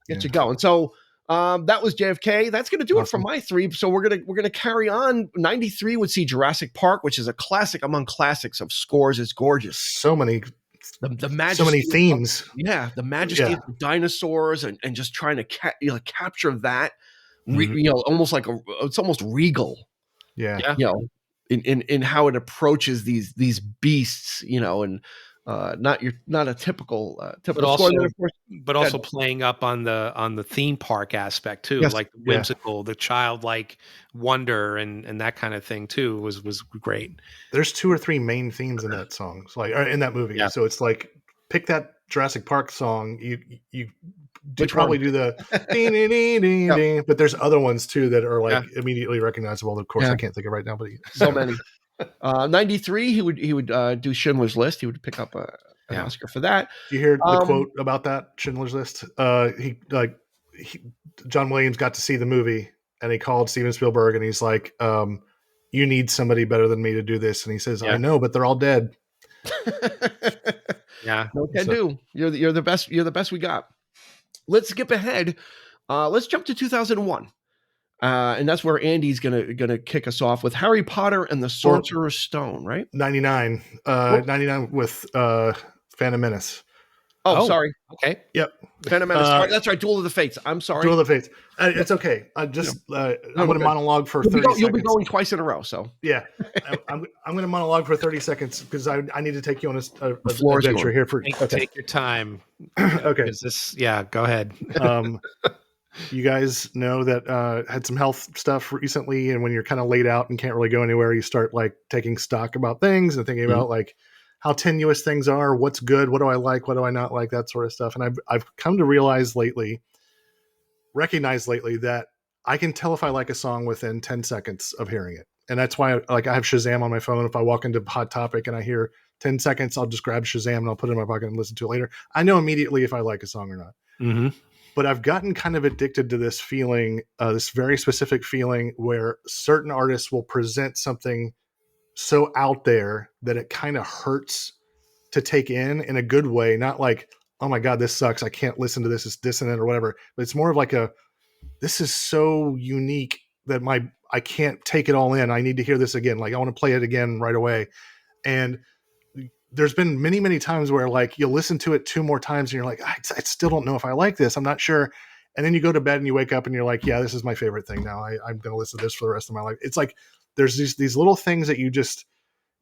C: get you going. So that was JFK. That's going to do it for my 3. So we're gonna carry on. 93 would see Jurassic Park, which is a classic among classics of scores. It's gorgeous.
B: So many.
C: The majesty,
B: so many themes.
C: The majesty of the dinosaurs and just trying to capture that. Almost like it's almost regal. In how it approaches these beasts, and not a typical
A: but also, score. But also playing up on the theme park aspect too, like the whimsical, the childlike wonder and that kind of thing too was great.
B: There's 2 or 3 main themes in that song, in that movie. Yeah. So it's like pick that Jurassic Park song. You probably do the ding, ding, ding, ding, ding, but there's other ones too that are like immediately recognizable. Of course, I can't think of right now, but
C: so many. 93, he would do Schindler's List. He would pick up an Oscar for that.
B: Do you hear the quote about that Schindler's List? John Williams got to see the movie and he called Steven Spielberg and he's like, "You need somebody better than me to do this." And he says, "I know, but they're all dead."
C: No can do. You're the best. You're the best we got. Let's skip ahead. Let's jump to 2001. And that's where Andy's gonna kick us off with Harry Potter and the Sorcerer's Stone, right?
B: 99. 99 with Phantom Menace.
C: Oh, sorry.
A: Okay.
B: Yep.
C: Phantom Menace. That's right. Duel of the Fates. I'm sorry.
B: Duel of the Fates. It's okay. I'm going to monologue for 30 seconds.
C: You'll be going twice in a row. So
B: yeah, I'm going to monologue for 30 seconds because I need to take you on a adventure here.
A: Take your time.
B: Okay.
A: Go ahead.
B: You guys know that had some health stuff recently, and when you're kind of laid out and can't really go anywhere, you start like taking stock about things and thinking about like how tenuous things are, what's good, what do I like, what do I not like, that sort of stuff. And I've come to recognize lately that I can tell if I like a song within 10 seconds of hearing it. And that's why I have Shazam on my phone. If I walk into Hot Topic and I hear 10 seconds, I'll just grab Shazam and I'll put it in my pocket and listen to it later. I know immediately if I like a song or not.
A: Mm-hmm.
B: But I've gotten kind of addicted to this feeling, this very specific feeling where certain artists will present something so out there that it kind of hurts to take in a good way. Not like, oh my God, this sucks, I can't listen to this, it's dissonant or whatever. But it's more of like this is so unique that I can't take it all in. I need to hear this again. Like I want to play it again right away. And there's been many, many times where like you'll listen to it 2 more times and you're like, I still don't know if I like this. I'm not sure. And then you go to bed and you wake up and you're like, yeah, this is my favorite thing now. I'm going to listen to this for the rest of my life. It's like, there's these little things that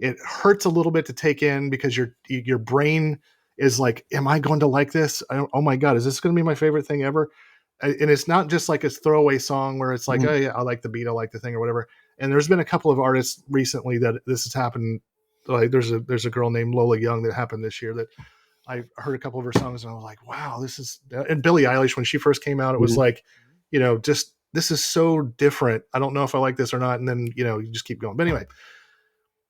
B: it hurts a little bit to take in because your brain is like, am I going to like this? Oh my God, is this going to be my favorite thing ever? And it's not just like a throwaway song where it's like, oh yeah, I like the beat, I like the thing or whatever. And there's been a couple of artists recently that this has happened. Like there's a girl named Lola Young that happened this year that I heard a couple of her songs and I was like, wow, this is, and Billie Eilish, when she first came out, it was like, just, this is so different. I don't know if I like this or not. And then, you just keep going. But anyway,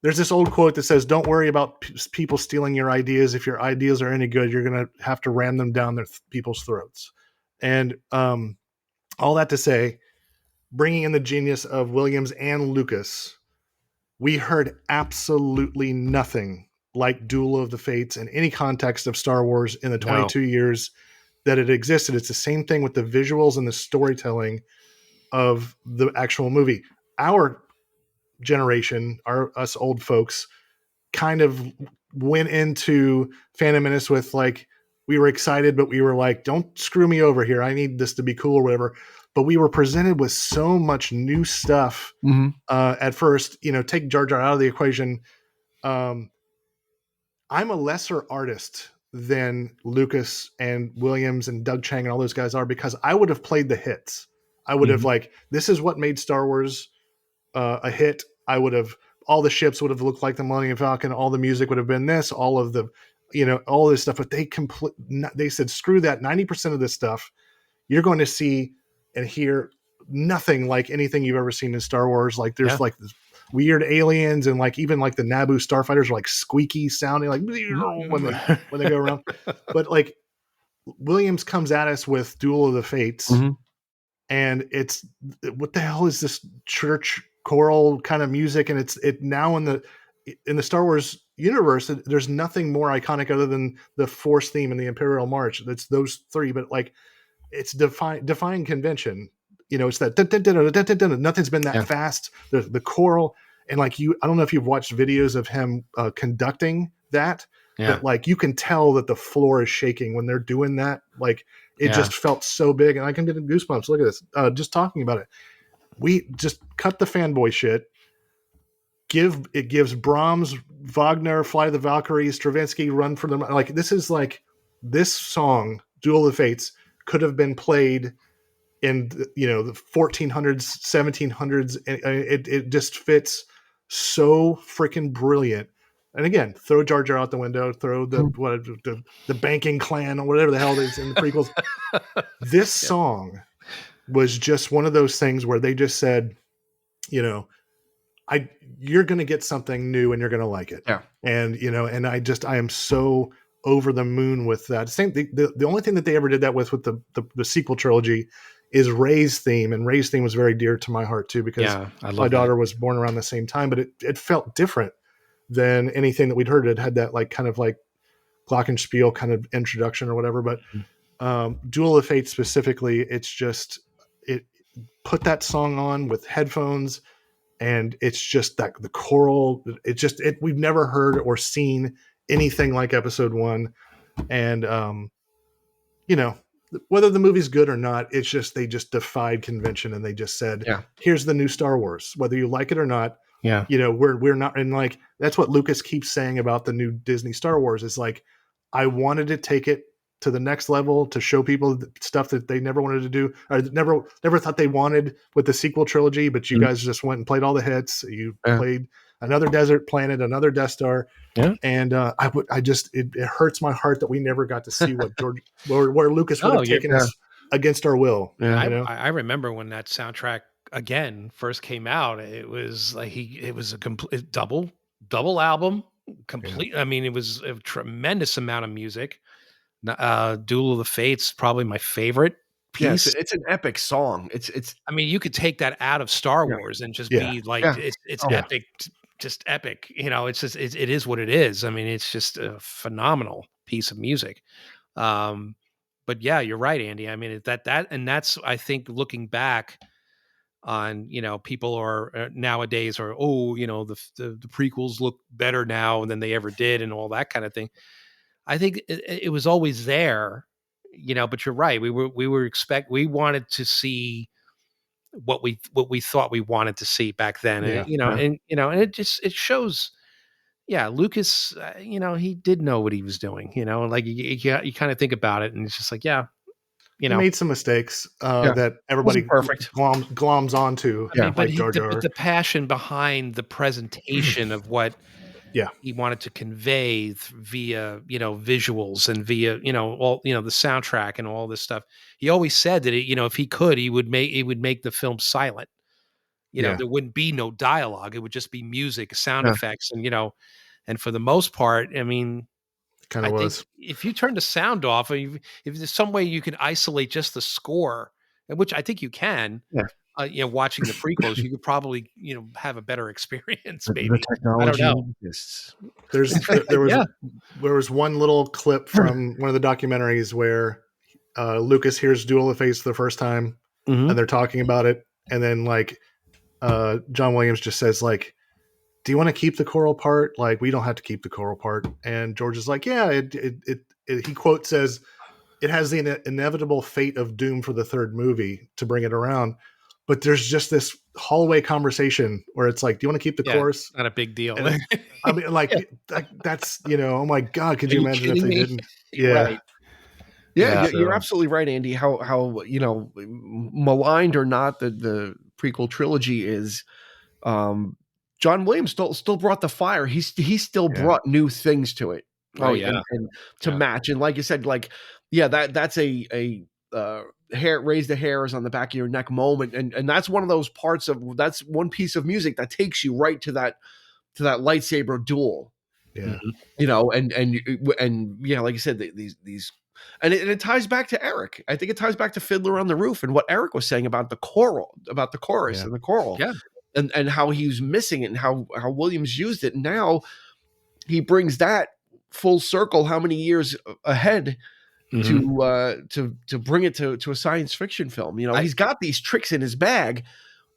B: there's this old quote that says, don't worry about people stealing your ideas. If your ideas are any good, you're going to have to ram them down people's throats. And all that to say, bringing in the genius of Williams and Lucas, we heard absolutely nothing like Duel of the Fates in any context of Star Wars in the 22 years that it existed. It's the same thing with the visuals and the storytelling of the actual movie. Our generation, us old folks, kind of went into Phantom Menace with like, we were excited, but we were like, don't screw me over here. I need this to be cool or whatever. But we were presented with so much new stuff at first. Take Jar Jar out of the equation. I'm a lesser artist than Lucas and Williams and Doug Chiang and all those guys are, because I would have played the hits. I would have this is what made Star Wars a hit. All the ships would have looked like the Millennium Falcon. All the music would have been this, all of the, all this stuff. But they said, screw that. 90% of this stuff, you're going to see and hear nothing like anything you've ever seen in Star Wars. Like there's like this weird aliens, and like even like the Naboo starfighters are like squeaky sounding, like when they go around. But like Williams comes at us with Duel of the Fates, and it's, what the hell is this church choral kind of music? And it now in the Star Wars universe, there's nothing more iconic other than the Force theme and the Imperial March. It's those three, but like it's defying convention. You know, it's that nothing's been that fast. The choral, and like I don't know if you've watched videos of him conducting that, but like you can tell that the floor is shaking when they're doing that. Like it just felt so big, and I can get goosebumps. Look at this, just talking about it. We just cut the fanboy shit. It gives Brahms, Wagner, Fly the Valkyries, Stravinsky, Run for the, like this is like, this song Duel of the Fates could have been played in the 1400s, 1700s. It just fits so freaking brilliant. And again, throw Jar Jar out the window, throw the banking clan or whatever the hell it is in the prequels. This song was just one of those things where they just said, you're going to get something new and you're going to like it.
C: Yeah.
B: And, and I am so over the moon with that. The only thing that they ever did that with the sequel trilogy is Rey's theme. And Rey's theme was very dear to my heart too, because my daughter was born around the same time, but it felt different than anything that we'd heard. It had that like kind of like glockenspiel kind of introduction or whatever. But Duel of Fate specifically, it's just, it put that song on with headphones, and it's just that the choral, we've never heard or seen anything like episode 1. And, whether the movie's good or not, it's just, they just defied convention, and they just said, here's the new Star Wars, whether you like it or not.
A: Yeah.
B: We're not, and like, that's what Lucas keeps saying about the new Disney Star Wars is like, I wanted to take it to the next level to show people stuff that they never wanted to do, or never thought they wanted with the sequel trilogy. But you guys just went and played all the hits. You played another desert planet, another Death Star. Yeah. And it hurts my heart that we never got to see what where Lucas would have taken us against our will.
A: Yeah. I remember when that soundtrack again first came out, it was like it was a complete double album. Complete. I mean, it was a tremendous amount of music. Duel of the Fates, probably my favorite piece.
C: Yeah, it's an epic song. It's.
A: I mean, you could take that out of Star Wars and just be like, it's epic, just epic. It's just it is what it is. I mean, it's just a phenomenal piece of music. But yeah, you're right, Andy. I mean, that's I think looking back on, people are nowadays are the prequels look better now than they ever did and all that kind of thing. I think it was always there, but you're right. We wanted to see what we thought we wanted to see back then. And it shows. Yeah. Lucas, he did know what he was doing, like you kind of think about it, and it's just like, he
B: made some mistakes that everybody gloms onto.
A: Yeah. But the passion behind the presentation of what he wanted to convey via, visuals and via, all, the soundtrack and all this stuff. He always said that, if he could, he would make the film silent. There wouldn't be no dialogue. It would just be music, sound effects. And, and for the most part, I mean,
B: kind of was.
A: If you turn the sound off, if there's some way you can isolate just the score, which I think you can, watching the prequels, you could probably, have a better experience. Maybe
C: the technology.
A: I don't
C: know.
B: There was one little clip from one of the documentaries where Lucas hears Duel of Fates for the first time, and they're talking about it, and then like John Williams just says like, do you want to keep the choral part? Like, we don't have to keep the choral part. And George is like, yeah, he quote says, it has the inevitable fate of doom for the third movie to bring it around. But there's just this hallway conversation where it's like, do you want to keep the chorus?
A: Not a big deal.
B: And, I mean, like, that's, oh my God, could you imagine if they didn't? Yeah.
C: Right. Yeah, you're absolutely right, Andy. How maligned or not the prequel trilogy is, John Williams still brought the fire. He still brought new things to it. Right?
A: Oh yeah,
C: and to match. And like you said, like that's a hair, raise the hairs on the back of your neck moment, and that's one of those parts of that's one piece of music that takes you right to that lightsaber duel.
B: Yeah,
C: you know, and yeah, like you said, these and it ties back to Eric. I think it ties back to Fiddler on the Roof and what Eric was saying about the choral, about the chorus and the choral, and how he was missing it and how Williams used it. And now he brings that full circle how many years ahead to bring it to a science fiction film. You know, he's got these tricks in his bag,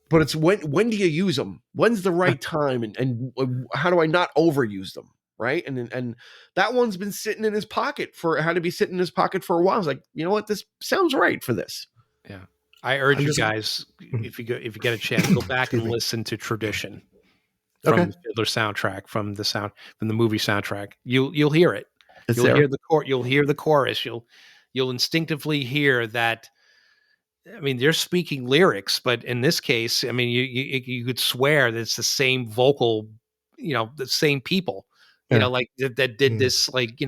C: but it's when do you use them? When's the right time? And how do I not overuse them? Right. And that one's been sitting in his pocket had to be sitting in his pocket for a while. I was like, you know what? This sounds right for this.
A: Yeah. I urge you guys, if you get a chance, go back and listen to Tradition from the Fiddler soundtrack, from the movie soundtrack. You'll hear it. You'll hear the chorus. You'll instinctively hear that. I mean, they're speaking lyrics, but in this case, I mean, you could swear that it's the same vocal, the same people, like that did this, like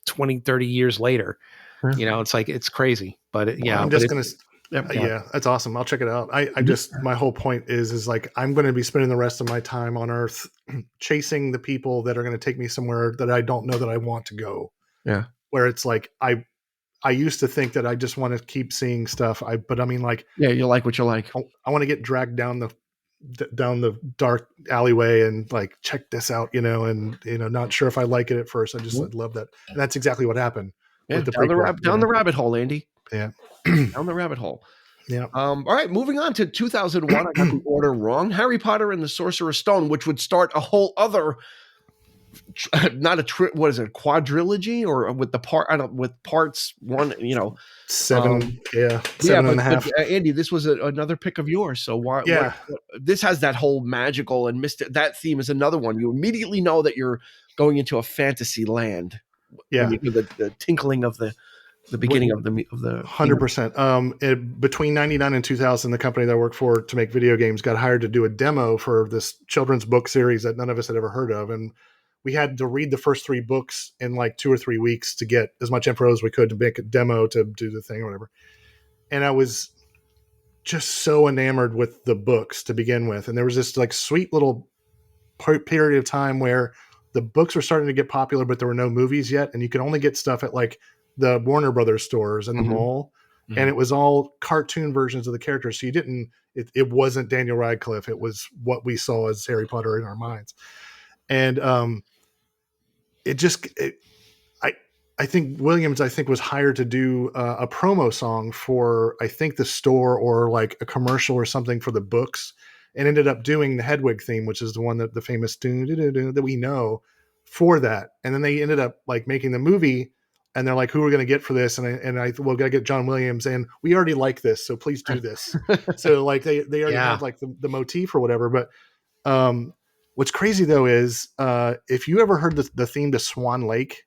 A: 20, 30 years later. It's like, it's crazy, but
B: I'm just going to. Yeah, that's awesome. I'll check it out. I just, my whole point is like, I'm going to be spending the rest of my time on Earth chasing the people that are going to take me somewhere that I don't know that I want to go.
C: Yeah.
B: Where it's like, I used to think that I just want to keep seeing stuff. But I mean, like,
C: yeah, you like what you like.
B: I want to get dragged down the dark alleyway and like, check this out, and, not sure if I like it at first. I love that. And that's exactly what happened.
C: Yeah, down the rabbit hole, Andy.
B: Yeah.
C: Down the rabbit hole.
B: Yeah.
C: All right. Moving on to 2001. I got the order wrong. Harry Potter and the Sorcerer's Stone, which would start a whole other, what is it, quadrilogy, or with parts one,
B: 7, seven and a half.
C: But, Andy, this was another pick of yours. So why?
B: Yeah.
C: This has that whole magical and mystic. That theme is another one. You immediately know that you're going into a fantasy land.
B: Yeah.
C: The tinkling of the beginning of the
B: 100%. Between 99 and 2000, the company that I worked for to make video games got hired to do a demo for this children's book series that none of us had ever heard of. And we had to read the first 3 books in like 2 or 3 weeks to get as much info as we could to make a demo to do the thing or whatever. And I was just so enamored with the books to begin with. And there was this like sweet little period of time where the books were starting to get popular, but there were no movies yet. And you could only get stuff at like the Warner Brothers stores and the mall. Mm-hmm. And it was all cartoon versions of the characters. So it wasn't Daniel Radcliffe. It was what we saw as Harry Potter in our minds. And I think Williams, was hired to do a promo song for, I think, the store or like a commercial or something for the books, and ended up doing the Hedwig theme, which is the one that the famous that we know for that. And then they ended up like making the movie, and they're like, who are we going to get for this? And I got to get John Williams, and we already like this, so please do this. So like they already had like the motif or whatever. But what's crazy though is if you ever heard the theme to Swan Lake,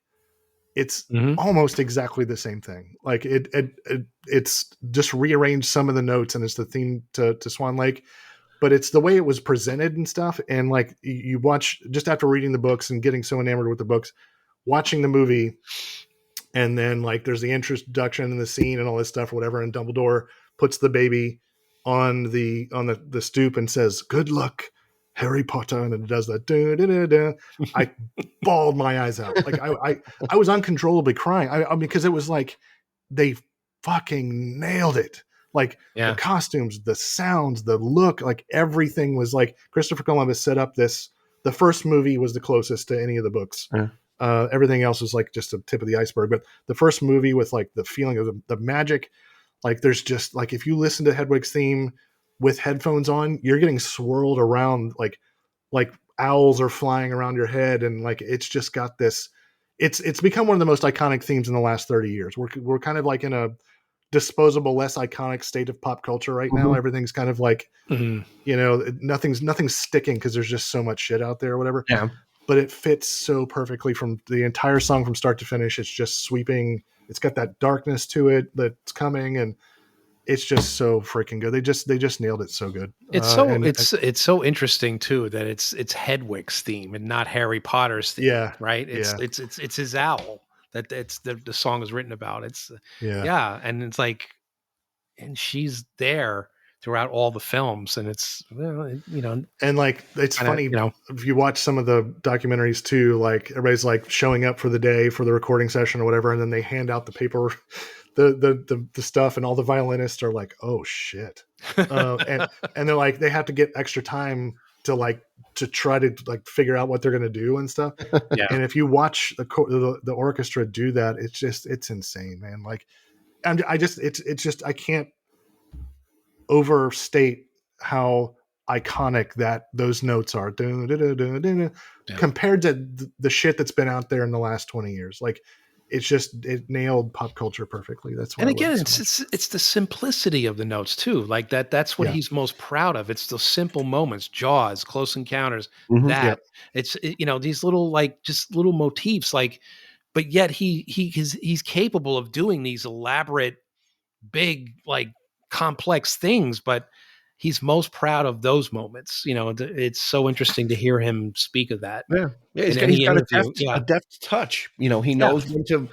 B: it's almost exactly the same thing. Like it's just rearranged some of the notes, and it's the theme to Swan Lake, but it's the way it was presented and stuff. And like you watch, just after reading the books and getting so enamored with the books, watching the movie, and then like there's the introduction and the scene and all this stuff or whatever, and Dumbledore puts the baby on the stoop and says, "Good luck, Harry Potter," and it does that. I bawled my eyes out. Like I was uncontrollably crying. I mean, because it was like they fucking nailed it. Like the costumes, the sounds, the look, like everything was like Christopher Columbus set up this. The first movie was the closest to any of the books. Yeah. Everything else was like just a tip of the iceberg. But the first movie with like the feeling of the magic, like there's just like, if you listen to Hedwig's theme with headphones on, you're getting swirled around like owls are flying around your head. And like, it's just got this, it's become one of the most iconic themes in the last 30 years. We're kind of like in a disposable, less iconic state of pop culture right now. Everything's kind of like, nothing's sticking because there's just so much shit out there or whatever.
C: Yeah.
B: But it fits so perfectly from the entire song from start to finish. It's just sweeping. It's got that darkness to it that's coming, and it's just so freaking good. They just nailed it so good.
A: It's so interesting too that it's Hedwig's theme and not Harry Potter's theme.
B: Yeah,
A: right. It's his owl. that it's the song is written about. It's yeah, and it's like, and she's there throughout all the films, and it's,
B: and like it's funny, if you watch some of the documentaries too, like everybody's like showing up for the day for the recording session or whatever, and then they hand out the paper, the stuff, and all the violinists are like, oh shit, and they're like, they have to get extra time to try to like figure out what they're going to do and stuff. Yeah. And if you watch the orchestra do that, it's insane, man. Like I can't overstate how iconic that those notes are compared to the shit that's been out there in the last 20 years. Like it nailed pop culture perfectly. That's why.
A: And again, it's the simplicity of the notes too. Like that's what he's most proud of. It's the simple moments, Jaws, Close Encounters, it's these little, like, just little motifs, like, but yet he's capable of doing these elaborate, big, like, complex things, but he's most proud of those moments. It's so interesting to hear him speak of that.
C: Yeah, he's got a deft touch. He knows when to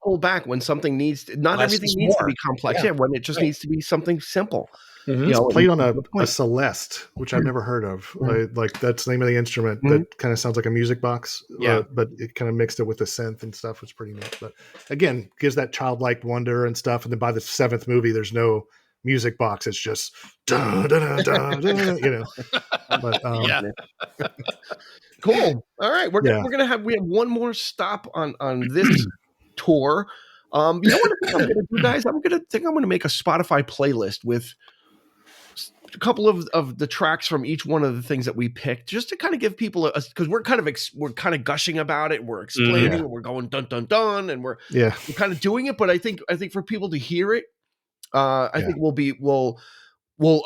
C: pull back, when something needs to, not everything needs to be complex. Yeah, when it just needs to be something simple.
B: Mm-hmm. Played on a Celeste, which I've never heard of. Like that's the name of the instrument. That kind of sounds like a music box. But it kind of mixed it with the synth and stuff. It's pretty neat. But again, gives that childlike wonder and stuff. And then by the 7th movie, there's no music box. It's just But
C: cool. All right, we have one more stop on this tour. You know what I think I'm gonna do, guys? I'm gonna make a Spotify playlist with a couple of the tracks from each one of the things that we picked, just to kind of give people because we're kind of gushing about it, we're explaining it, we're going dun dun dun, and we're kind of doing it. But I think for people to hear it, I think we'll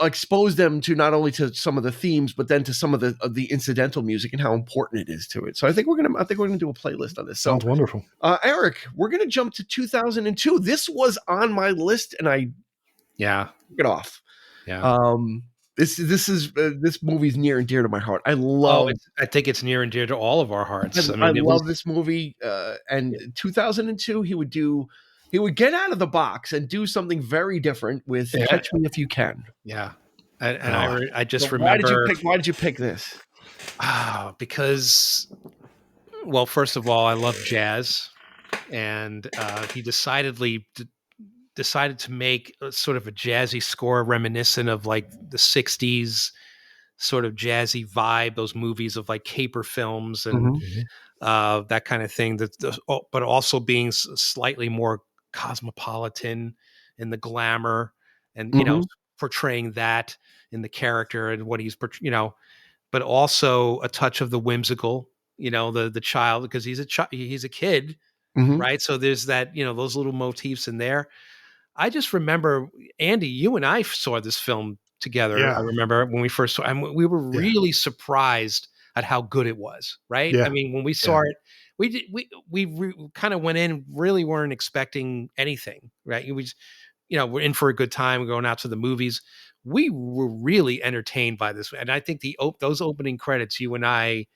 C: expose them to not only to some of the themes, but then to some of the incidental music and how important it is to it. So I think we're gonna do a playlist on this.
B: Sounds wonderful.
C: Eric, we're gonna jump to 2002. This was on my list, and I took it off.
A: Yeah.
C: This movie's near and dear to my heart. I
A: think it's near and dear to all of our hearts.
C: I love this movie. And 2002, he would get out of the box and do something very different with Catch Me If You Can.
A: Yeah. I just remember.
C: Why did you pick this?
A: Because, well, first of all, I love jazz, and he decided to make sort of a jazzy score reminiscent of like the 60s sort of jazzy vibe, those movies of like caper films and that kind of thing, but also being slightly more cosmopolitan in the glamour and, portraying that in the character and what he's, but also a touch of the whimsical, the child, because he's a kid, right? So there's that, those little motifs in there. I just remember, Andy, you and I saw this film together. Yeah. I remember when we first saw it, we were really surprised at how good it was, right? Yeah. I mean, when we saw it, we kind of went in, really weren't expecting anything, right? We just, we're in for a good time, we're going out to the movies. We were really entertained by this. And I think those opening credits, you and I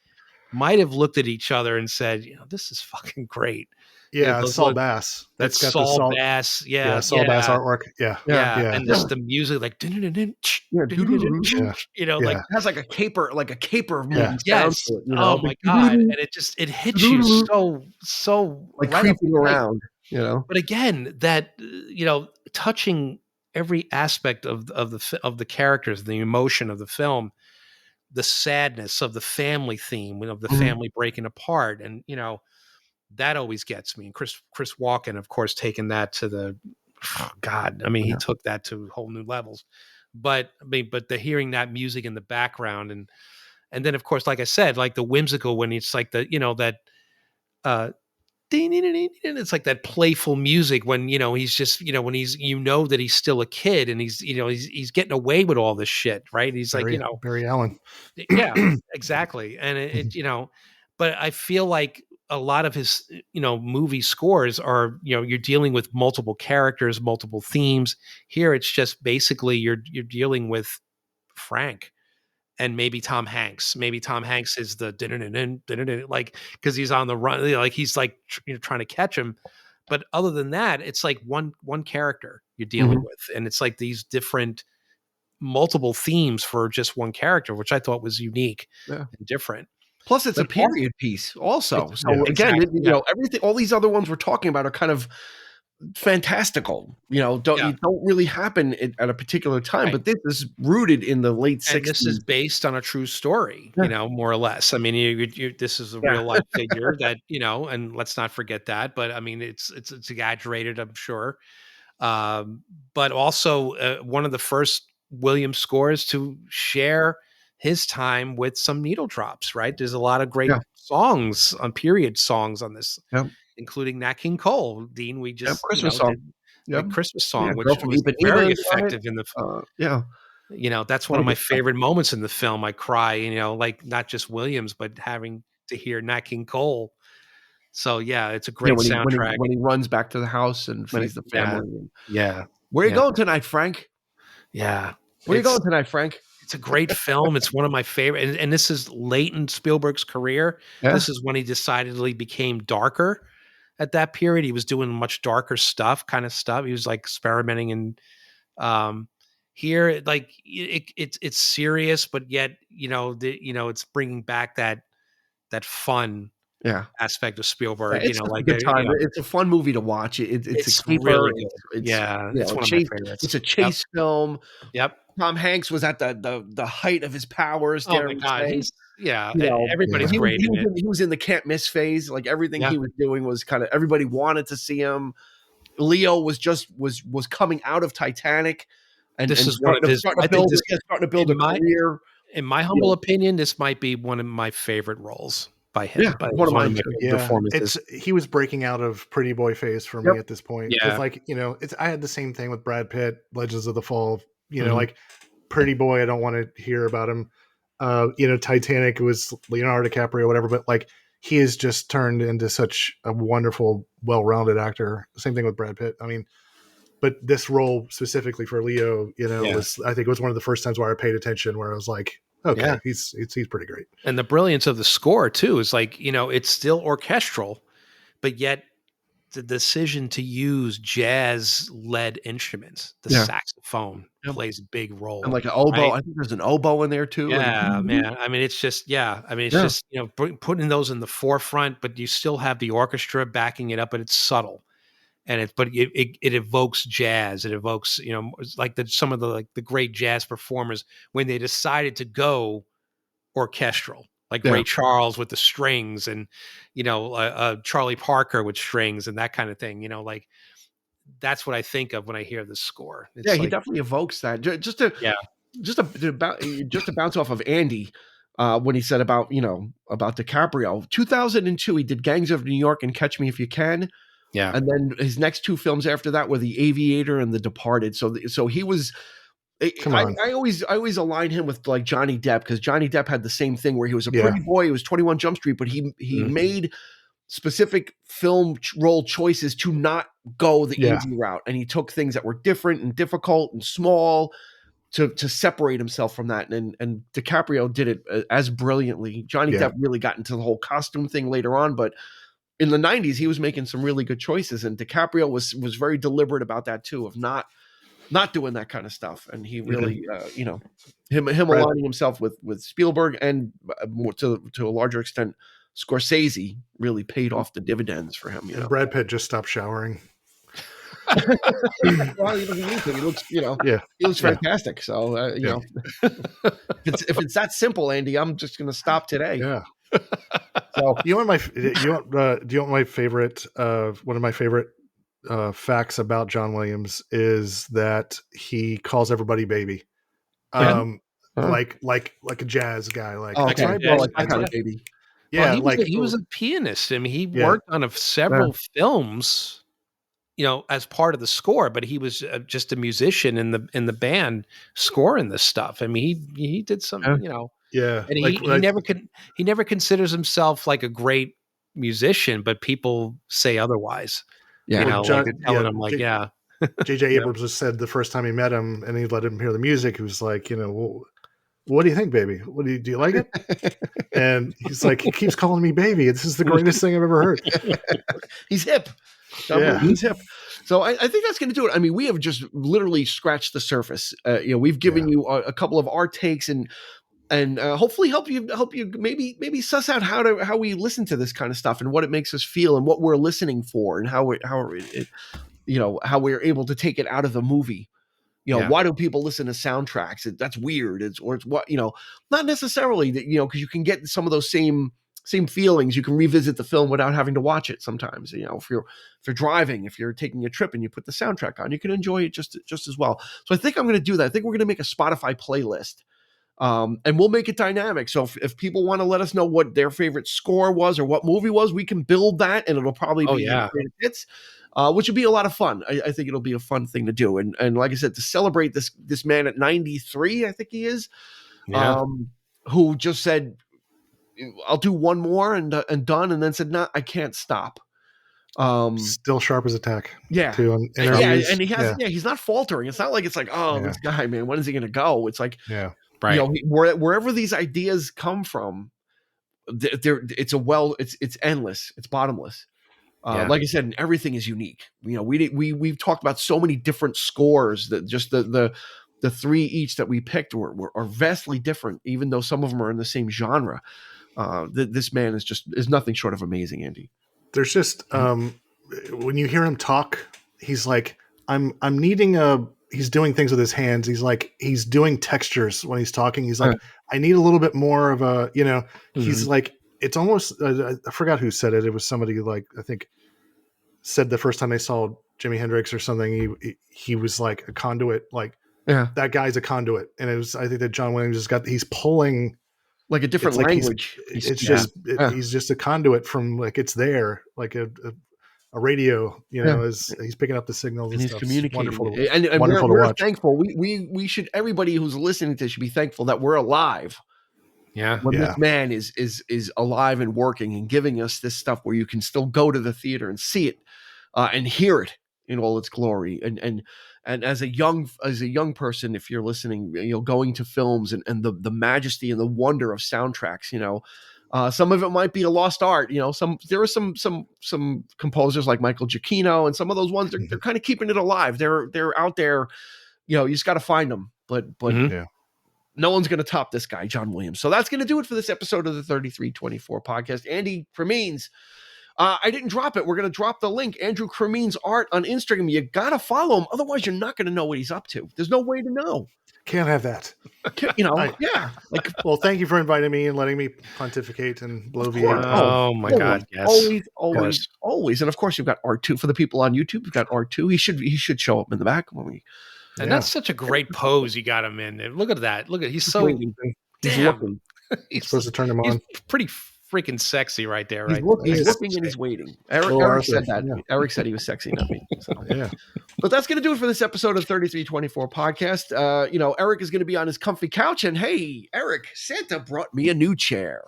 A: might have looked at each other and said, this is fucking great.
B: Yeah, Saul Bass.
A: That's got Saul Bass. Yeah,
B: Saul Bass artwork. Yeah.
A: And just the music, like, like
C: has like a caper movement.
A: Yes. To it, oh my god! And it hits you so
C: like creeping around.
A: But again, that touching every aspect of the characters, the emotion of the film, the sadness of the family theme, of the family breaking apart, and that always gets me. And Chris Walken, of course, taking that to the God. I mean, he took that to whole new levels. But the hearing that music in the background, and then of course, like I said, like the whimsical, when it's like the that it's like that playful music when he's just when he's that he's still a kid and he's he's getting away with all this shit, right? He's like
B: Barry Allen.
A: Yeah, exactly. And it but I feel like a lot of his, movie scores are, you're dealing with multiple characters, multiple themes. Here, it's just basically you're dealing with Frank, and maybe Tom Hanks. Maybe Tom Hanks is the like because he's on the run, like he's like trying to catch him. But other than that, it's like one character you're dealing with, and it's like these different multiple themes for just one character, which I thought was unique and different.
C: Plus, it's a period piece also. So again, everything, all these other ones we're talking about are kind of fantastistical, don't really happen at a particular time, but this is rooted in the late 60s.
A: This is based on a true story, more or less. I mean, this is a real life figure that, and let's not forget that, but I mean, it's exaggerated, I'm sure. But also one of the first Williams scores to share his time with some needle drops, right? There's a lot of great songs on period songs on this. Including Nat King Cole, Dean. We just
C: Christmas song,
A: Christmas song, which was very effective in the film. That's one of my favorite moments in the film. I cry, like not just Williams, but having to hear Nat King Cole. So it's a great soundtrack
C: when he runs back to the house and sees the family.
A: Where
C: are you going tonight, Frank?
A: Where
C: are you going tonight, Frank?
A: It's a great film. It's one of my favorite, and this is late in Spielberg's career. This is when he decidedly became darker. At that period, he was doing much darker kind of stuff. He was like experimenting, and here, like it's serious, but yet it's bringing back that fun aspect of Spielberg.
C: It's a good time. It's a fun movie to watch. It's a keeper.
A: Really good. It's one of my favorites.
C: It's a chase film.
A: Yep.
C: Tom Hanks was at the height of his powers.
A: Oh my God! Everybody's great in it.
C: He was in the can't miss phase. Like everything he was doing was kind of everybody wanted to see him. Leo was coming out of Titanic, and
A: this is one of his.
C: Starting to build a career.
A: In my humble opinion, this might be one of my favorite roles by him.
C: Yeah, one of my
B: performances. He was breaking out of pretty boy phase for me at this point. Yeah, like I had the same thing with Brad Pitt, Legends of the Fall. Like pretty boy, I don't want to hear about him. Titanic was Leonardo DiCaprio, whatever, but like he has just turned into such a wonderful, well-rounded actor. Same thing with Brad Pitt. I mean, but this role specifically for Leo, I think it was one of the first times where I paid attention, where I was like, okay, he's pretty great.
A: And the brilliance of the score too is like, it's still orchestral, but yet the decision to use jazz-led instruments, the saxophone plays a big role,
C: and like an oboe. Right? I think there's an oboe in there too.
A: Yeah, man. I mean, it's just just putting those in the forefront, but you still have the orchestra backing it up, but it's subtle, and it evokes jazz. It evokes like some of the great jazz performers when they decided to go orchestral. Like Ray Charles with the strings, and Charlie Parker with strings and that kind of thing. Like that's what I think of when I hear the score.
C: It's he definitely evokes that. Just to bounce off of Andy when he said about DiCaprio. 2002, he did Gangs of New York and Catch Me If You Can.
A: Yeah,
C: and then his next two films after that were The Aviator and The Departed. So he was. I always align him with like Johnny Depp, because Johnny Depp had the same thing where he was a pretty boy. He was 21 Jump Street, but he made specific film role choices to not go the easy route, and he took things that were different and difficult and small to separate himself from that. And DiCaprio did it as brilliantly. Johnny Depp really got into the whole costume thing later on, but in the 90s he was making some really good choices, and DiCaprio was very deliberate about that too, of not doing that kind of stuff. And he really, him aligning himself with Spielberg and more to a larger extent, Scorsese really paid off the dividends for him.
B: Brad Pitt just stopped showering.
C: Well, he doesn't need to. He looks, he looks fantastic. So, if it's that simple, Andy, I'm just going to stop today.
B: Yeah. So, do you want my favorite? One of my favorite facts about John Williams is that he calls everybody baby, like a jazz guy,
C: that's right, baby.
A: Yeah, well, he was a pianist. I mean, he worked on several films, as part of the score. But he was just a musician in the band scoring this stuff. I mean, he did some, and he never considers himself like a great musician, but people say otherwise. Yeah, telling him
B: J.J. Abrams just said the first time he met him and he let him hear the music, he was like, what do you think, baby? Do you like it? And he's like, he keeps calling me baby. This is the greatest thing I've ever heard.
C: He's hip. He's hip. So I think that's going to do it. I mean, we have just literally scratched the surface. We've given you a couple of our takes and hopefully help you maybe suss out how we listen to this kind of stuff and what it makes us feel and what we're listening for and how we're able to take it out of the movie. Why do people listen to soundtracks? That's weird. It's what, not necessarily that, because you can get some of those same feelings. You can revisit the film without having to watch it sometimes. If you're driving, if you're taking a trip and you put the soundtrack on, you can enjoy it just as well. So I think I'm going to do that. I think we're going to make a Spotify playlist. And we'll make it dynamic. So if people want to let us know what their favorite score was or what movie was, we can build that, and it'll probably be greatest hits, which would be a lot of fun. I think it'll be a fun thing to do. And like I said, to celebrate this man at 93, I think he is, who just said, "I'll do one more and done," and then said, "No, I can't stop."
B: Still sharp as a tack.
C: Yeah.
B: And
C: he has. Yeah, he's not faltering. It's not like it's like, this guy, man, when is he going to go? It's like,
A: right.
C: Wherever these ideas come from, it's endless. It's bottomless. Like I said, everything is unique. We've talked about so many different scores that just the three each that we picked are vastly different, even though some of them are in the same genre. This man is nothing short of amazing, Andy.
B: There's just when you hear him talk, he's like, I'm needing he's doing things with his hands. He's like, he's doing textures when he's talking. He's like, I need a little bit more of a, he's like, it's almost, I forgot who said it. It was somebody like, I think said the first time they saw Jimi Hendrix or something, he was like a conduit, like that guy's a conduit. And I think that John Williams he's pulling
C: like a different language.
B: He's just a conduit from like, it's there, like a radio, as he's picking up the signals and
C: he's
B: stuff.
C: communicating.
B: And
C: we're thankful. We should, everybody who's listening to this should be thankful that we're alive.
A: Yeah.
C: When this man is alive and working and giving us this stuff where you can still go to the theater and see it and hear it in all its glory. And as a young person, if you're listening, going to films and the majesty and the wonder of soundtracks, some of it might be a lost art. There are some composers like Michael Giacchino, and some of those ones they're kind of keeping it alive. They're out there. You just got to find them. But no one's going to top this guy, John Williams. So that's going to do it for this episode of the 3324 podcast. Andy Cremines. I didn't drop it. We're going to drop the link. Andrew Cremines art on Instagram. You got to follow him. Otherwise, you're not going to know what he's up to. There's no way to know.
B: Can't have that. Well, thank you for inviting me and letting me pontificate and blow V8.
A: Oh my God. Yes.
C: Always. And of course, you've got R2 for the people on YouTube. You've got R2. He should show up in the back when we.
A: And that's such a great pose you got him in. Look at that. He's so.
B: He's looking. He's supposed to turn him on.
A: He's pretty freaking sexy right there.
C: He's looking and he's waiting. Eric said that. Yeah. Eric said he was sexy, not me. So.
B: Yeah.
C: But that's going to do it for this episode of 3324 podcast. Eric is going to be on his comfy couch, and hey, Eric, Santa brought me a new chair.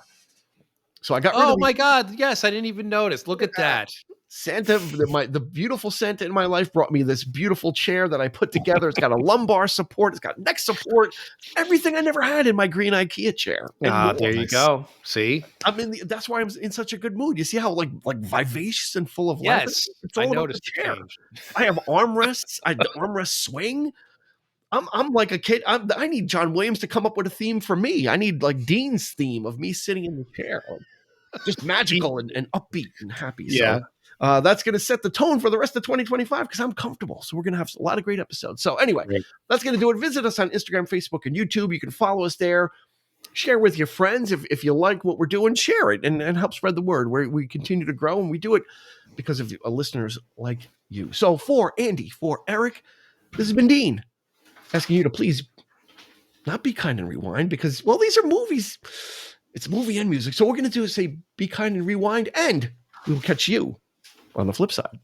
C: So I got rid of
A: my God. Yes, I didn't even notice. Look at that.
C: Santa, the beautiful Santa in my life brought me this beautiful chair that I put together. It's got a lumbar support. It's got neck support. Everything I never had in my green IKEA chair.
A: There you go. See?
C: I mean, that's why I'm in such a good mood. You see how like vivacious and full of life?
A: Yes.
C: It's all about the chair. I have armrests. The armrest swing. I'm like a kid. I need John Williams to come up with a theme for me. I need like Dean's theme of me sitting in the chair. Just magical and upbeat and happy.
A: Yeah.
C: So that's going to set the tone for the rest of 2025 because I'm comfortable. So we're going to have a lot of great episodes. So anyway, that's going to do it. Visit us on Instagram, Facebook, and YouTube. You can follow us there. Share with your friends. If you like what we're doing, share it and help spread the word. We continue to grow, and we do it because of listeners like you. So for Andy, for Eric, this has been Dean asking you to please not be kind and rewind because, well, these are movies. It's movie and music. So what we're going to do is say be kind and rewind, and we will catch you on the flip side.